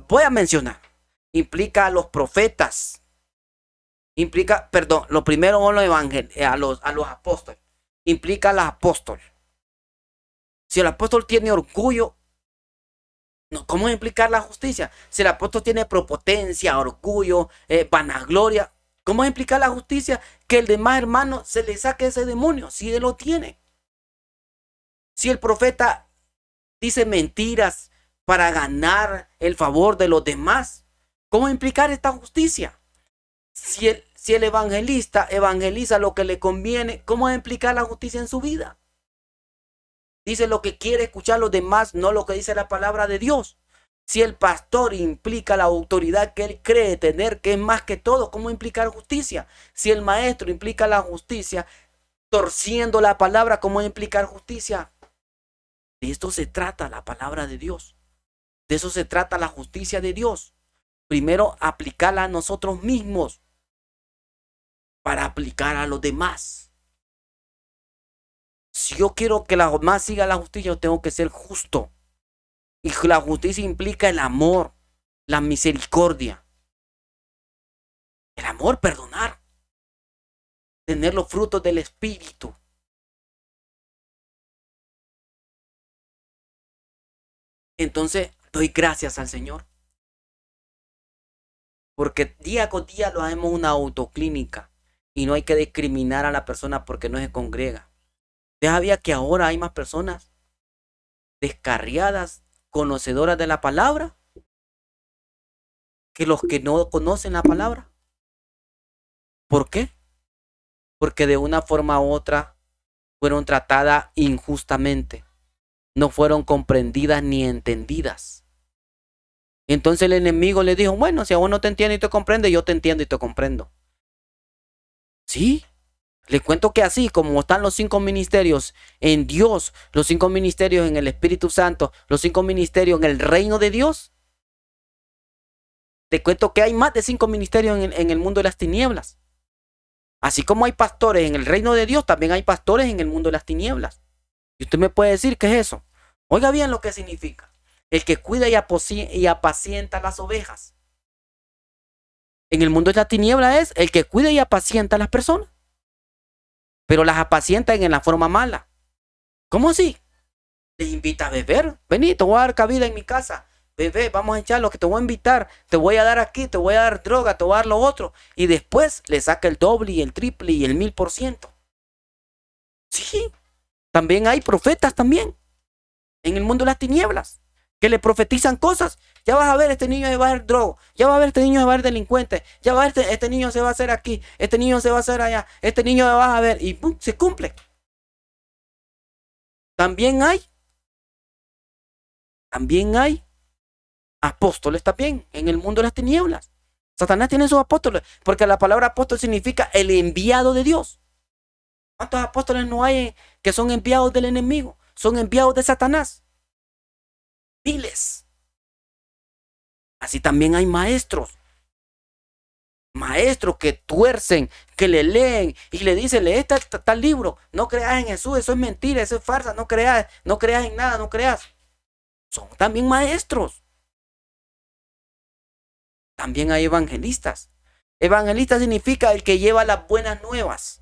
Voy a mencionar. Implica a los profetas. Implica, perdón, lo primero son a los apóstoles. Implica a los apóstoles. Si el apóstol tiene orgullo, no, ¿cómo implicar la justicia? Si el apóstol tiene prepotencia, orgullo, vanagloria, ¿cómo implicar la justicia? Que el demás hermano se le saque ese demonio, si él lo tiene. Si el profeta dice mentiras para ganar el favor de los demás, ¿cómo implicar esta justicia? Si el evangelista evangeliza lo que le conviene, ¿cómo implicar la justicia en su vida? Dice lo que quiere escuchar los demás, no lo que dice la palabra de Dios. Si el pastor implica la autoridad que él cree tener, que es más que todo, ¿cómo implicar justicia? Si el maestro implica la justicia, torciendo la palabra, ¿cómo implicar justicia? De esto se trata la palabra de Dios. De eso se trata la justicia de Dios. Primero, aplicarla a nosotros mismos para aplicar a los demás. Si yo quiero que la demás siga la justicia, yo tengo que ser justo. Y la justicia implica el amor, la misericordia. El amor, perdonar. Tener los frutos del Espíritu. Entonces, doy gracias al Señor. Porque día con día lo hacemos una autoclínica. Y no hay que discriminar a la persona porque no se congrega. ¿Usted sabía que ahora hay más personas descarriadas, conocedoras de la palabra, que los que no conocen la palabra? ¿Por qué? Porque de una forma u otra fueron tratadas injustamente, no fueron comprendidas ni entendidas. Entonces el enemigo le dijo, bueno, si a vos no te entiendo y te comprende, yo te entiendo y te comprendo. Sí, le cuento que así como están los 5 ministerios en Dios, los 5 ministerios en el Espíritu Santo, los 5 ministerios en el reino de Dios, te cuento que hay más de 5 ministerios en el mundo de las tinieblas. Así como hay pastores en el reino de Dios, también hay pastores en el mundo de las tinieblas. Y usted me puede decir, ¿qué es eso? Oiga bien lo que significa. El que cuida y apacienta las ovejas. En el mundo de las tinieblas es el que cuida y apacienta a las personas. Pero las apacientan en la forma mala. ¿Cómo así? Les invita a beber. Vení, te voy a dar cabida en mi casa. Bebé, vamos a echar lo que te voy a invitar. Te voy a dar aquí, te voy a dar droga, te voy a dar lo otro. Y después le saca el doble y el triple y el 1000%. Sí, también hay profetas también. En el mundo de las tinieblas. Que le profetizan cosas. Ya vas a ver, este niño se va a ver drogo. Ya vas a ver, este niño se va a ver delincuente. Ya va a ver, este niño se va a hacer aquí. Este niño se va a hacer allá. Este niño se va a ver. Y ¡pum! Se cumple. También hay apóstoles también en el mundo de las tinieblas. Satanás tiene sus apóstoles, porque la palabra apóstol significa el enviado de Dios. ¿Cuántos apóstoles no hay que son enviados del enemigo? Son enviados de Satanás. Miles. Así también hay maestros. Maestros que tuercen, que le leen y le dicen, lee tal libro. No creas en Jesús, eso es mentira, eso es farsa. No creas en nada, no creas. Son también maestros. También hay evangelistas. Evangelista significa el que lleva las buenas nuevas.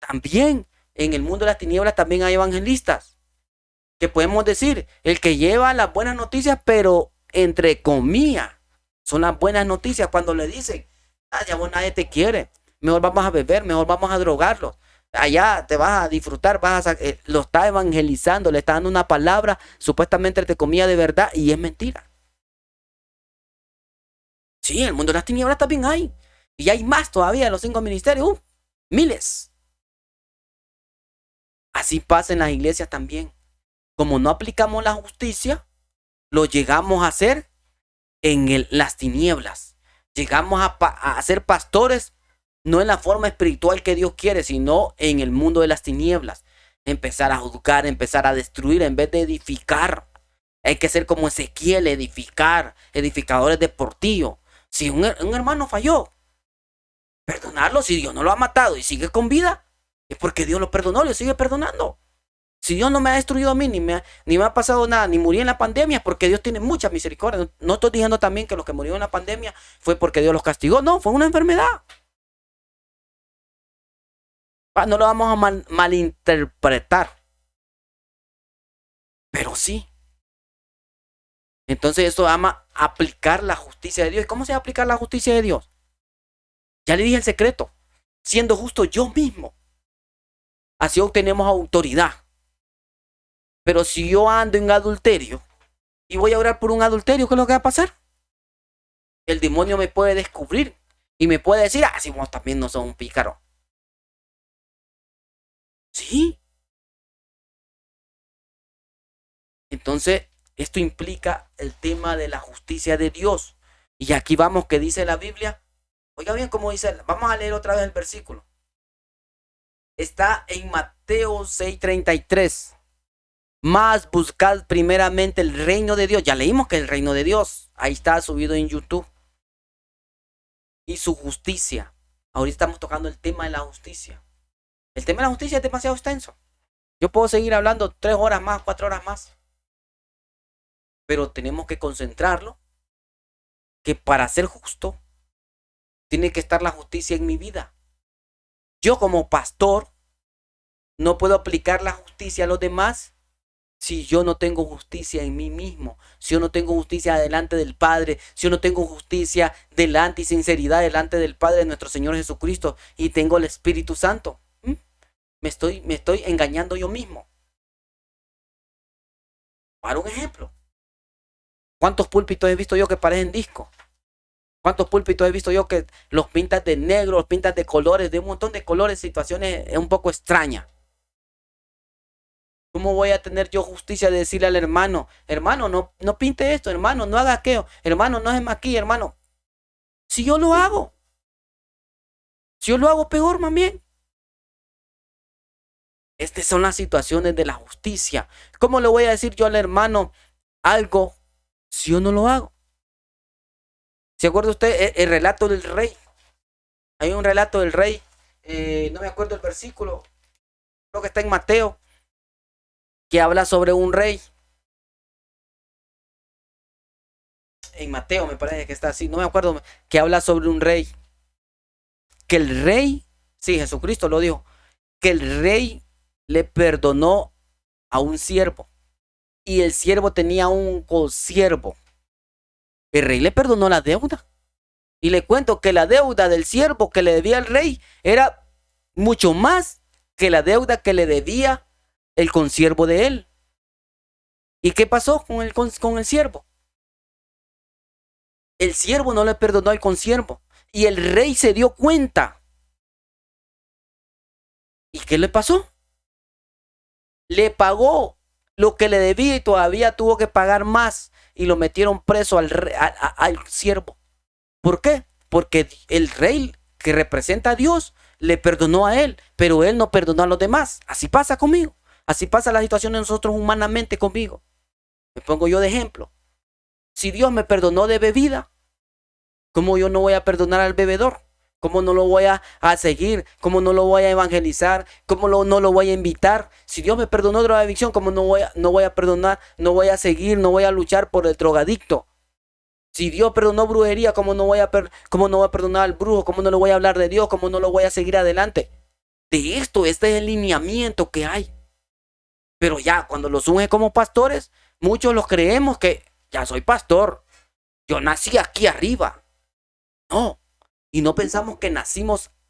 También en el mundo de las tinieblas también hay evangelistas. Que podemos decir, el que lleva las buenas noticias, pero entre comillas, son las buenas noticias cuando le dicen, ya vos nadie te quiere, mejor vamos a beber, mejor vamos a drogarlos. Allá te vas a disfrutar, lo está evangelizando, le está dando una palabra supuestamente entre comillas de verdad y es mentira. Sí, en el mundo de las tinieblas también hay. Y hay más todavía de los 5 ministerios. Miles. Así pasa en las iglesias también. Como no aplicamos la justicia, lo llegamos a hacer en las tinieblas. Llegamos a ser pastores, no en la forma espiritual que Dios quiere, sino en el mundo de las tinieblas. Empezar a juzgar, empezar a destruir en vez de edificar. Hay que ser como Ezequiel, edificar, edificadores de portillo. Si un hermano falló, perdonarlo. Si Dios no lo ha matado y sigue con vida, es porque Dios lo perdonó y lo sigue perdonando. Si Dios no me ha destruido a mí, ni me ha pasado nada, ni morí en la pandemia, es porque Dios tiene mucha misericordia. No estoy diciendo también que los que murieron en la pandemia fue porque Dios los castigó. No, fue una enfermedad. No lo vamos a malinterpretar. Pero sí. Entonces eso llama aplicar la justicia de Dios. ¿Y cómo se va a aplicar la justicia de Dios? Ya le dije el secreto. Siendo justo yo mismo. Así obtenemos autoridad. Pero si yo ando en adulterio y voy a orar por un adulterio, ¿qué es lo que va a pasar? El demonio me puede descubrir y me puede decir, si vos también no sos un pícaro. Sí. Entonces, esto implica el tema de la justicia de Dios. Y aquí vamos, que dice la Biblia. Oiga bien cómo dice, vamos a leer otra vez el versículo. Está en Mateo 6:33. Más buscad primeramente el reino de Dios. Ya leímos que el reino de Dios, ahí está subido en YouTube. Y su justicia. Ahorita estamos tocando el tema de la justicia. El tema de la justicia es demasiado extenso. Yo puedo seguir hablando 3 horas más, 4 horas más. Pero tenemos que concentrarlo. Que para ser justo, tiene que estar la justicia en mi vida. Yo como pastor, no puedo aplicar la justicia a los demás si yo no tengo justicia en mí mismo, si yo no tengo justicia delante del Padre, si yo no tengo justicia delante y sinceridad delante del Padre de nuestro Señor Jesucristo y tengo el Espíritu Santo. Me estoy engañando yo mismo. Para un ejemplo, ¿cuántos púlpitos he visto yo que parecen discos? ¿Cuántos púlpitos he visto yo que los pintas de negro, los pintas de colores, de un montón de colores, situaciones un poco extrañas? ¿Cómo voy a tener yo justicia de decirle al hermano, hermano, no pinte esto, hermano, no haga aquello, hermano, no es maquille, hermano? Si yo lo hago, si yo lo hago peor, más bien. Estas son las situaciones de la justicia. ¿Cómo le voy a decir yo al hermano algo si yo no lo hago? ¿Se acuerda usted el relato del rey? Hay un relato del rey, no me acuerdo el versículo, creo que está en Mateo, que habla sobre un rey. En Mateo me parece que está así, no me acuerdo, que habla sobre un rey. Que el rey, sí, Jesucristo lo dijo, que el rey le perdonó a un siervo y el siervo tenía un consiervo. El rey le perdonó la deuda. Y le cuento que la deuda del siervo que le debía al rey era mucho más que la deuda que le debía el consiervo de él. ¿Y qué pasó con el siervo? El siervo no le perdonó al consiervo. Y el rey se dio cuenta. ¿Y qué le pasó? Le pagó lo que le debía y todavía tuvo que pagar más. Y lo metieron preso al siervo. ¿Por qué? Porque el rey que representa a Dios le perdonó a él, pero él no perdonó a los demás. Así pasa conmigo. Así pasa la situación de nosotros humanamente conmigo. Me pongo yo de ejemplo. Si Dios me perdonó de bebida, ¿cómo yo no voy a perdonar al bebedor? ¿Cómo no lo voy a seguir? ¿Cómo no lo voy a evangelizar? ¿Cómo no lo voy a invitar? Si Dios me perdonó de la adicción, ¿cómo no voy a perdonar? No voy a seguir, no voy a luchar por el drogadicto. Si Dios perdonó brujería, ¿cómo no voy a perdonar al brujo? ¿Cómo no le voy a hablar de Dios? ¿Cómo no lo voy a seguir adelante? De esto, este es el lineamiento que hay. Pero ya, cuando los unge como pastores, muchos los creemos que ya soy pastor. Yo nací aquí arriba. No. Y no pensamos que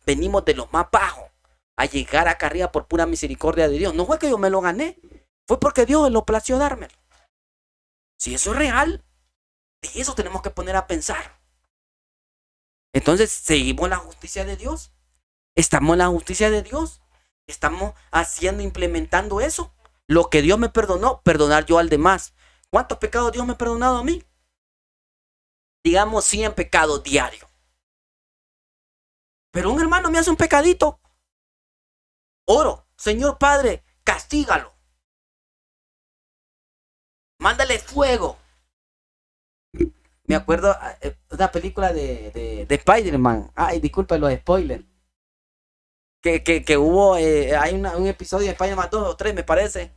venimos de los más bajos a llegar acá arriba por pura misericordia de Dios. No fue que yo me lo gané. Fue porque Dios lo plació dármelo. Si eso es real, de eso tenemos que poner a pensar. Entonces, ¿seguimos la justicia de Dios? ¿Estamos en la justicia de Dios? ¿Estamos implementando eso? Lo que Dios me perdonó, perdonar yo al demás. ¿Cuántos pecados Dios me ha perdonado a mí? Digamos 100 pecados diarios. Pero un hermano me hace un pecadito. Oro, Señor Padre, castígalo. Mándale fuego. Me acuerdo de una película de Spider-Man. Ay, disculpen los spoilers. Que hubo, hay un episodio de Spider-Man 2 o 3, me parece.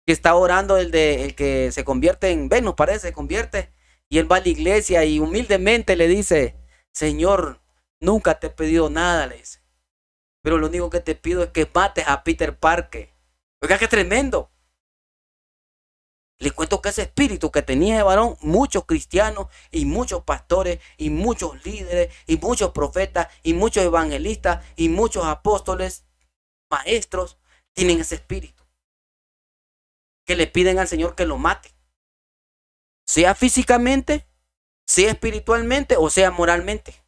Que está orando el que se convierte en Venus, parece, se convierte. Y él va a la iglesia y humildemente le dice, Señor, nunca te he pedido nada, le dice. Pero lo único que te pido es que mates a Peter Parker. Oiga, qué tremendo. Le cuento que ese espíritu que tenía ese varón, muchos cristianos y muchos pastores y muchos líderes y muchos profetas y muchos evangelistas y muchos apóstoles, maestros, tienen ese espíritu. Que le piden al Señor que lo mate. Sea físicamente, sea espiritualmente o sea moralmente.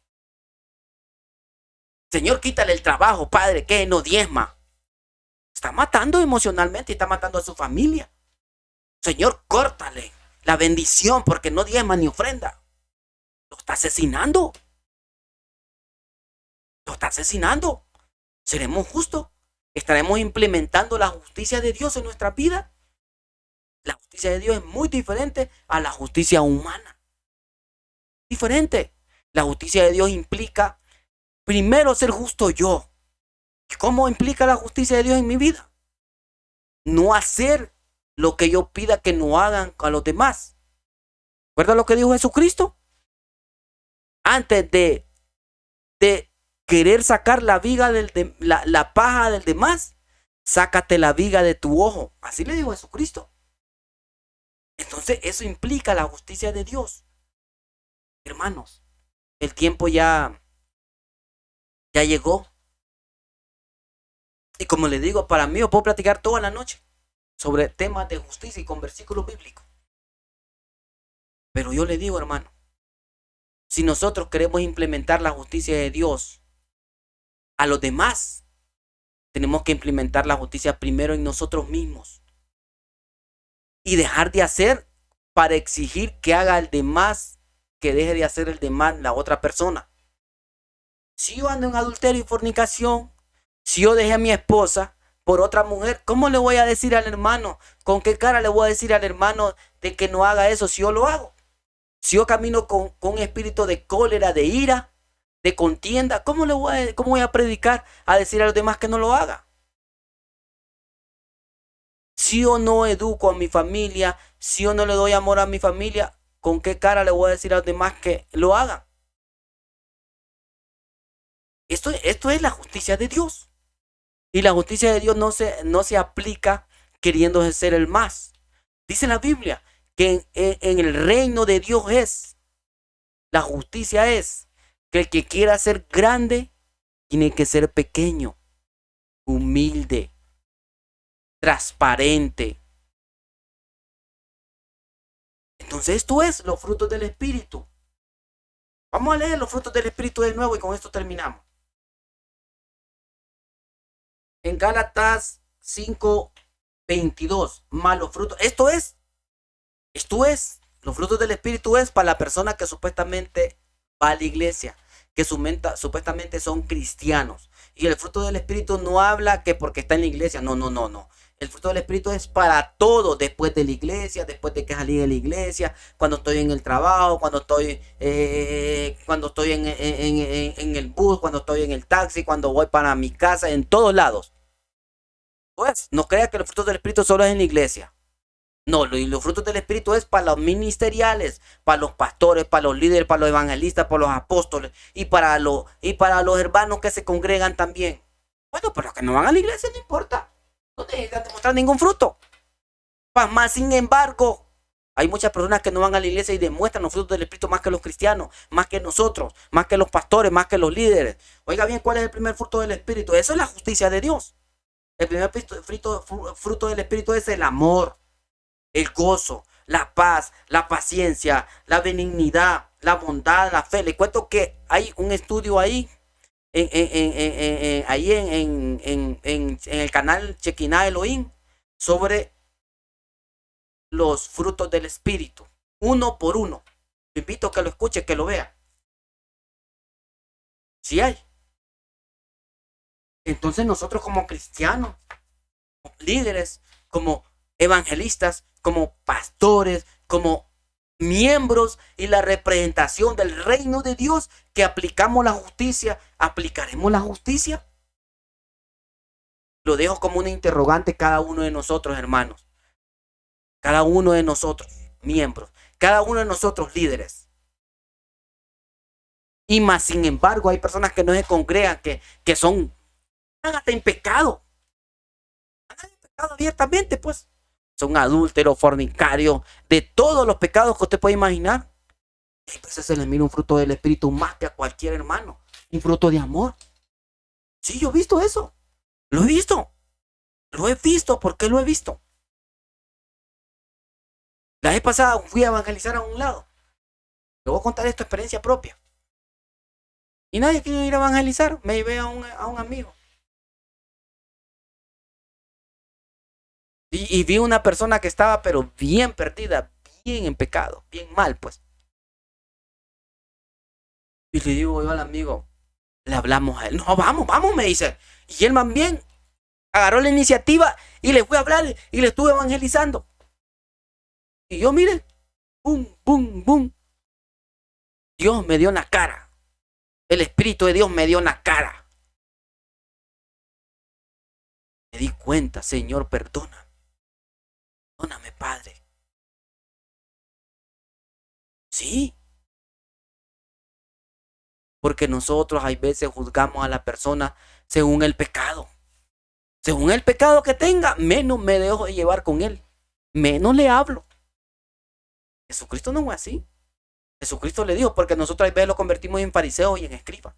Señor, quítale el trabajo, Padre, que no diezma. Está matando emocionalmente y está matando a su familia. Señor, córtale la bendición porque no diezma ni ofrenda. Lo está asesinando. Lo está asesinando. ¿Seremos justos? ¿Estaremos implementando la justicia de Dios en nuestra vida? La justicia de Dios es muy diferente a la justicia humana. Diferente. La justicia de Dios implica primero ser justo yo. ¿Y cómo implica la justicia de Dios en mi vida? No hacer lo que yo pida que no hagan a los demás. ¿Recuerda lo que dijo Jesucristo? Antes de querer sacar la viga la paja del demás, sácate la viga de tu ojo. Así le dijo Jesucristo. Entonces eso implica la justicia de Dios. Hermanos, el tiempo ya llegó. Y como le digo, para mí yo puedo platicar toda la noche sobre temas de justicia y con versículos bíblicos. Pero yo le digo, hermano, si nosotros queremos implementar la justicia de Dios a los demás, tenemos que implementar la justicia primero en nosotros mismos. y dejar de hacer para exigir que haga el demás, que deje de hacer el demás la otra persona. Si yo ando en adulterio y fornicación, si yo dejé a mi esposa por otra mujer, ¿cómo le voy a decir al hermano? ¿Con qué cara le voy a decir al hermano de que no haga eso si yo lo hago? Si yo camino con un espíritu de cólera, de ira, de contienda, ¿cómo voy a predicar a decir a los demás que no lo haga? Si yo no educo a mi familia, si yo no le doy amor a mi familia, ¿con qué cara le voy a decir a los demás que lo hagan? Esto es la justicia de Dios. Y la justicia de Dios no se aplica queriendo ser el más. Dice la Biblia que en el reino de Dios la justicia es que el que quiera ser grande tiene que ser pequeño, humilde, transparente. Entonces esto es los frutos del Espíritu. Vamos a leer los frutos del Espíritu de nuevo y con esto terminamos. En Gálatas 5:22, más los frutos. Esto es, los frutos del Espíritu es para la persona que supuestamente va a la iglesia, que supuestamente son cristianos. Y el fruto del Espíritu no habla que porque está en la iglesia, no. El fruto del Espíritu es para todo, después de la iglesia, después de que salí de la iglesia, cuando estoy en el trabajo, cuando estoy en el bus, cuando estoy en el taxi, cuando voy para mi casa, en todos lados. Pues no creas que los frutos del Espíritu solo es en la iglesia. No, los frutos del Espíritu es para los ministeriales, para los pastores, para los líderes, para los evangelistas, para los apóstoles y para los hermanos que se congregan también. Bueno, pero los que no van a la iglesia no importa. No necesitan demostrar ningún fruto. Más sin embargo, hay muchas personas que no van a la iglesia y demuestran los frutos del Espíritu más que los cristianos, más que nosotros, más que los pastores, más que los líderes. Oiga bien, ¿cuál es el primer fruto del Espíritu? Eso es la justicia de Dios. El primer fruto del Espíritu es el amor, el gozo, la paz, la paciencia, la benignidad, la bondad, la fe. Le cuento que hay un estudio ahí en el canal Shekinah Elohim sobre los frutos del Espíritu, uno por uno. Te invito a que lo escuche, que lo vea. Sí hay. Entonces nosotros como cristianos, como líderes, como evangelistas, como pastores, como miembros y la representación del reino de Dios que aplicamos la justicia, ¿aplicaremos la justicia? Lo dejo como una interrogante cada uno de nosotros, hermanos. Cada uno de nosotros, miembros. Cada uno de nosotros, líderes. Y más sin embargo, hay personas que no se congregan, que son hasta en pecado. Andan en pecado abiertamente, pues. Son adúlteros, fornicarios, de todos los pecados que usted puede imaginar. Y entonces se les mira un fruto del Espíritu más que a cualquier hermano. Un fruto de amor. Sí, yo he visto eso. Lo he visto. Lo he visto. ¿Por qué lo he visto? La vez pasada fui a evangelizar a un lado. Le voy a contar esta experiencia propia. Y nadie quiere ir a evangelizar. Me llevé a un amigo. Y vi una persona que estaba pero bien perdida, bien en pecado, bien mal pues. Y le digo yo al amigo, le hablamos a él. No, vamos, me dice. Y él más bien agarró la iniciativa y le fui a hablar y le estuve evangelizando. Y yo, mire, boom. Dios me dio en la cara. El Espíritu de Dios me dio en la cara. Me di cuenta, Señor, perdona. Perdóname, Padre. Sí. Porque nosotros hay veces juzgamos a la persona según el pecado. Según el pecado que tenga, menos me dejo de llevar con él. Menos le hablo. Jesucristo no fue así. Jesucristo le dijo, porque nosotros a veces lo convertimos en fariseo y en escriba.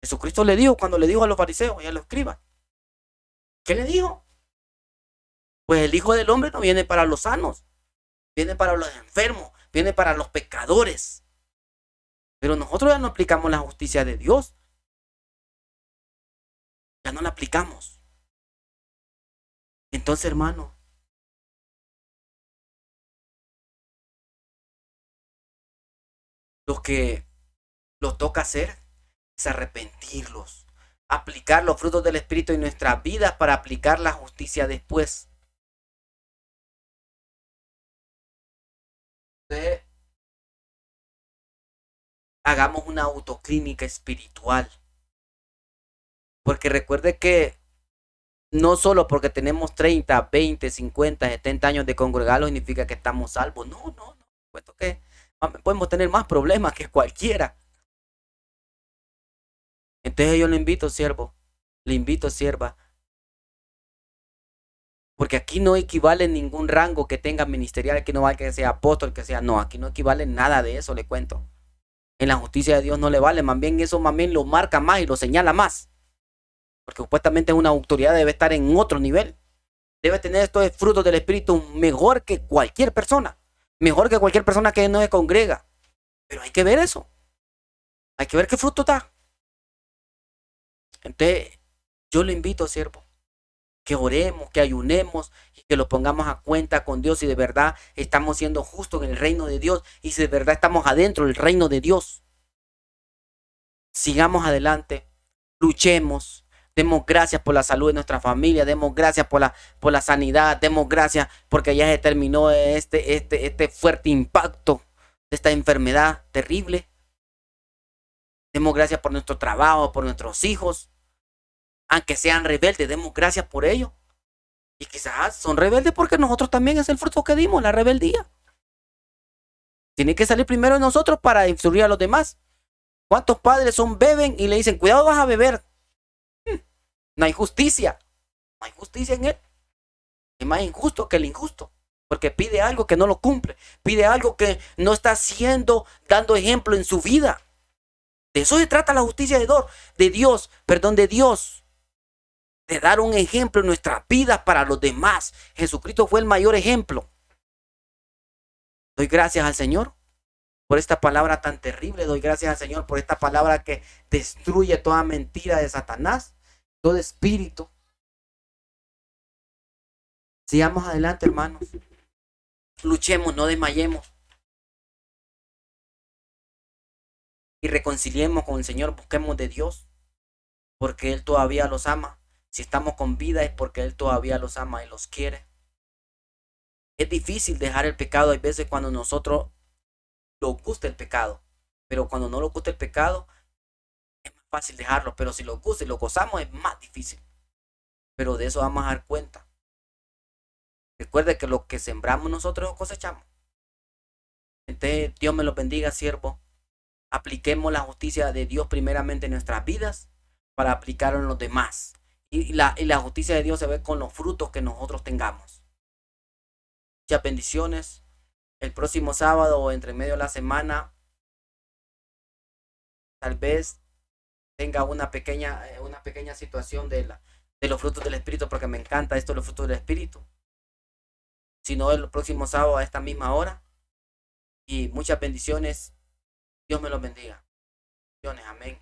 Jesucristo le dijo cuando le dijo a los fariseos y a los escribas. ¿Qué le dijo? Pues el Hijo del Hombre no viene para los sanos. Viene para los enfermos. Viene para los pecadores. Pero nosotros ya no aplicamos la justicia de Dios. Ya no la aplicamos. Entonces, hermano, Lo que lo toca hacer es arrepentirlos, aplicar los frutos del Espíritu en nuestras vidas para aplicar la justicia después. Entonces, hagamos una autoclínica espiritual. Porque recuerde que no solo porque tenemos 30, 20, 50, 70 años de congregarlo significa que estamos salvos. No, no, no. Puesto que podemos tener más problemas que cualquiera. Entonces yo le invito, siervo, le invito, sierva, porque aquí no equivale ningún rango que tenga ministerial, aquí no vale que sea apóstol, que sea, no, aquí no equivale nada de eso, le cuento. En la justicia de Dios no le vale, más bien eso más bien lo marca más y lo señala más. Porque supuestamente una autoridad debe estar en otro nivel. Debe tener estos frutos del Espíritu mejor que cualquier persona. Mejor que cualquier persona que no se congrega. Pero hay que ver eso. Hay que ver qué fruto da. Entonces, yo le invito, siervo, que oremos, que ayunemos y que lo pongamos a cuenta con Dios si de verdad estamos siendo justos en el reino de Dios y si de verdad estamos adentro del reino de Dios. Sigamos adelante, luchemos, demos gracias por la salud de nuestra familia, demos gracias por la sanidad, demos gracias porque ya se terminó este fuerte impacto de esta enfermedad terrible. Demos gracias por nuestro trabajo, por nuestros hijos, aunque sean rebeldes, demos gracias por ello. Y quizás son rebeldes porque nosotros también es el fruto que dimos, la rebeldía. Tiene que salir primero de nosotros para influir a los demás. ¿Cuántos padres beben y le dicen, cuidado vas a beber? No hay justicia. No hay justicia en él. Es más injusto que el injusto. Porque pide algo que no lo cumple. Pide algo que no está haciendo, dando ejemplo en su vida. De eso se trata la justicia de Dios. De dar un ejemplo en nuestras vidas para los demás. Jesucristo fue el mayor ejemplo. Doy gracias al Señor por esta palabra tan terrible. Doy gracias al Señor por esta palabra que destruye toda mentira de Satanás, todo espíritu. Sigamos adelante, hermanos. Luchemos, no desmayemos. Y reconciliemos con el Señor, busquemos de Dios, porque Él todavía los ama. Si estamos con vida es porque Él todavía los ama y los quiere. Es difícil dejar el pecado. Hay veces cuando nosotros nos gusta el pecado, pero cuando no nos gusta el pecado es más fácil dejarlo, pero si lo gusta y lo gozamos es más difícil. Pero de eso vamos a dar cuenta. Recuerde que lo que sembramos nosotros lo cosechamos. Entonces Dios me los bendiga, siervo. Apliquemos la justicia de Dios primeramente en nuestras vidas para aplicarlo en los demás. Y la justicia de Dios se ve con los frutos que nosotros tengamos. Muchas bendiciones. El próximo sábado o entre medio de la semana, tal vez tenga una pequeña situación de los frutos del Espíritu, porque me encanta esto de los frutos del Espíritu. Si no, el próximo sábado a esta misma hora. Y muchas bendiciones. Dios me los bendiga. Bendiciones. Amén.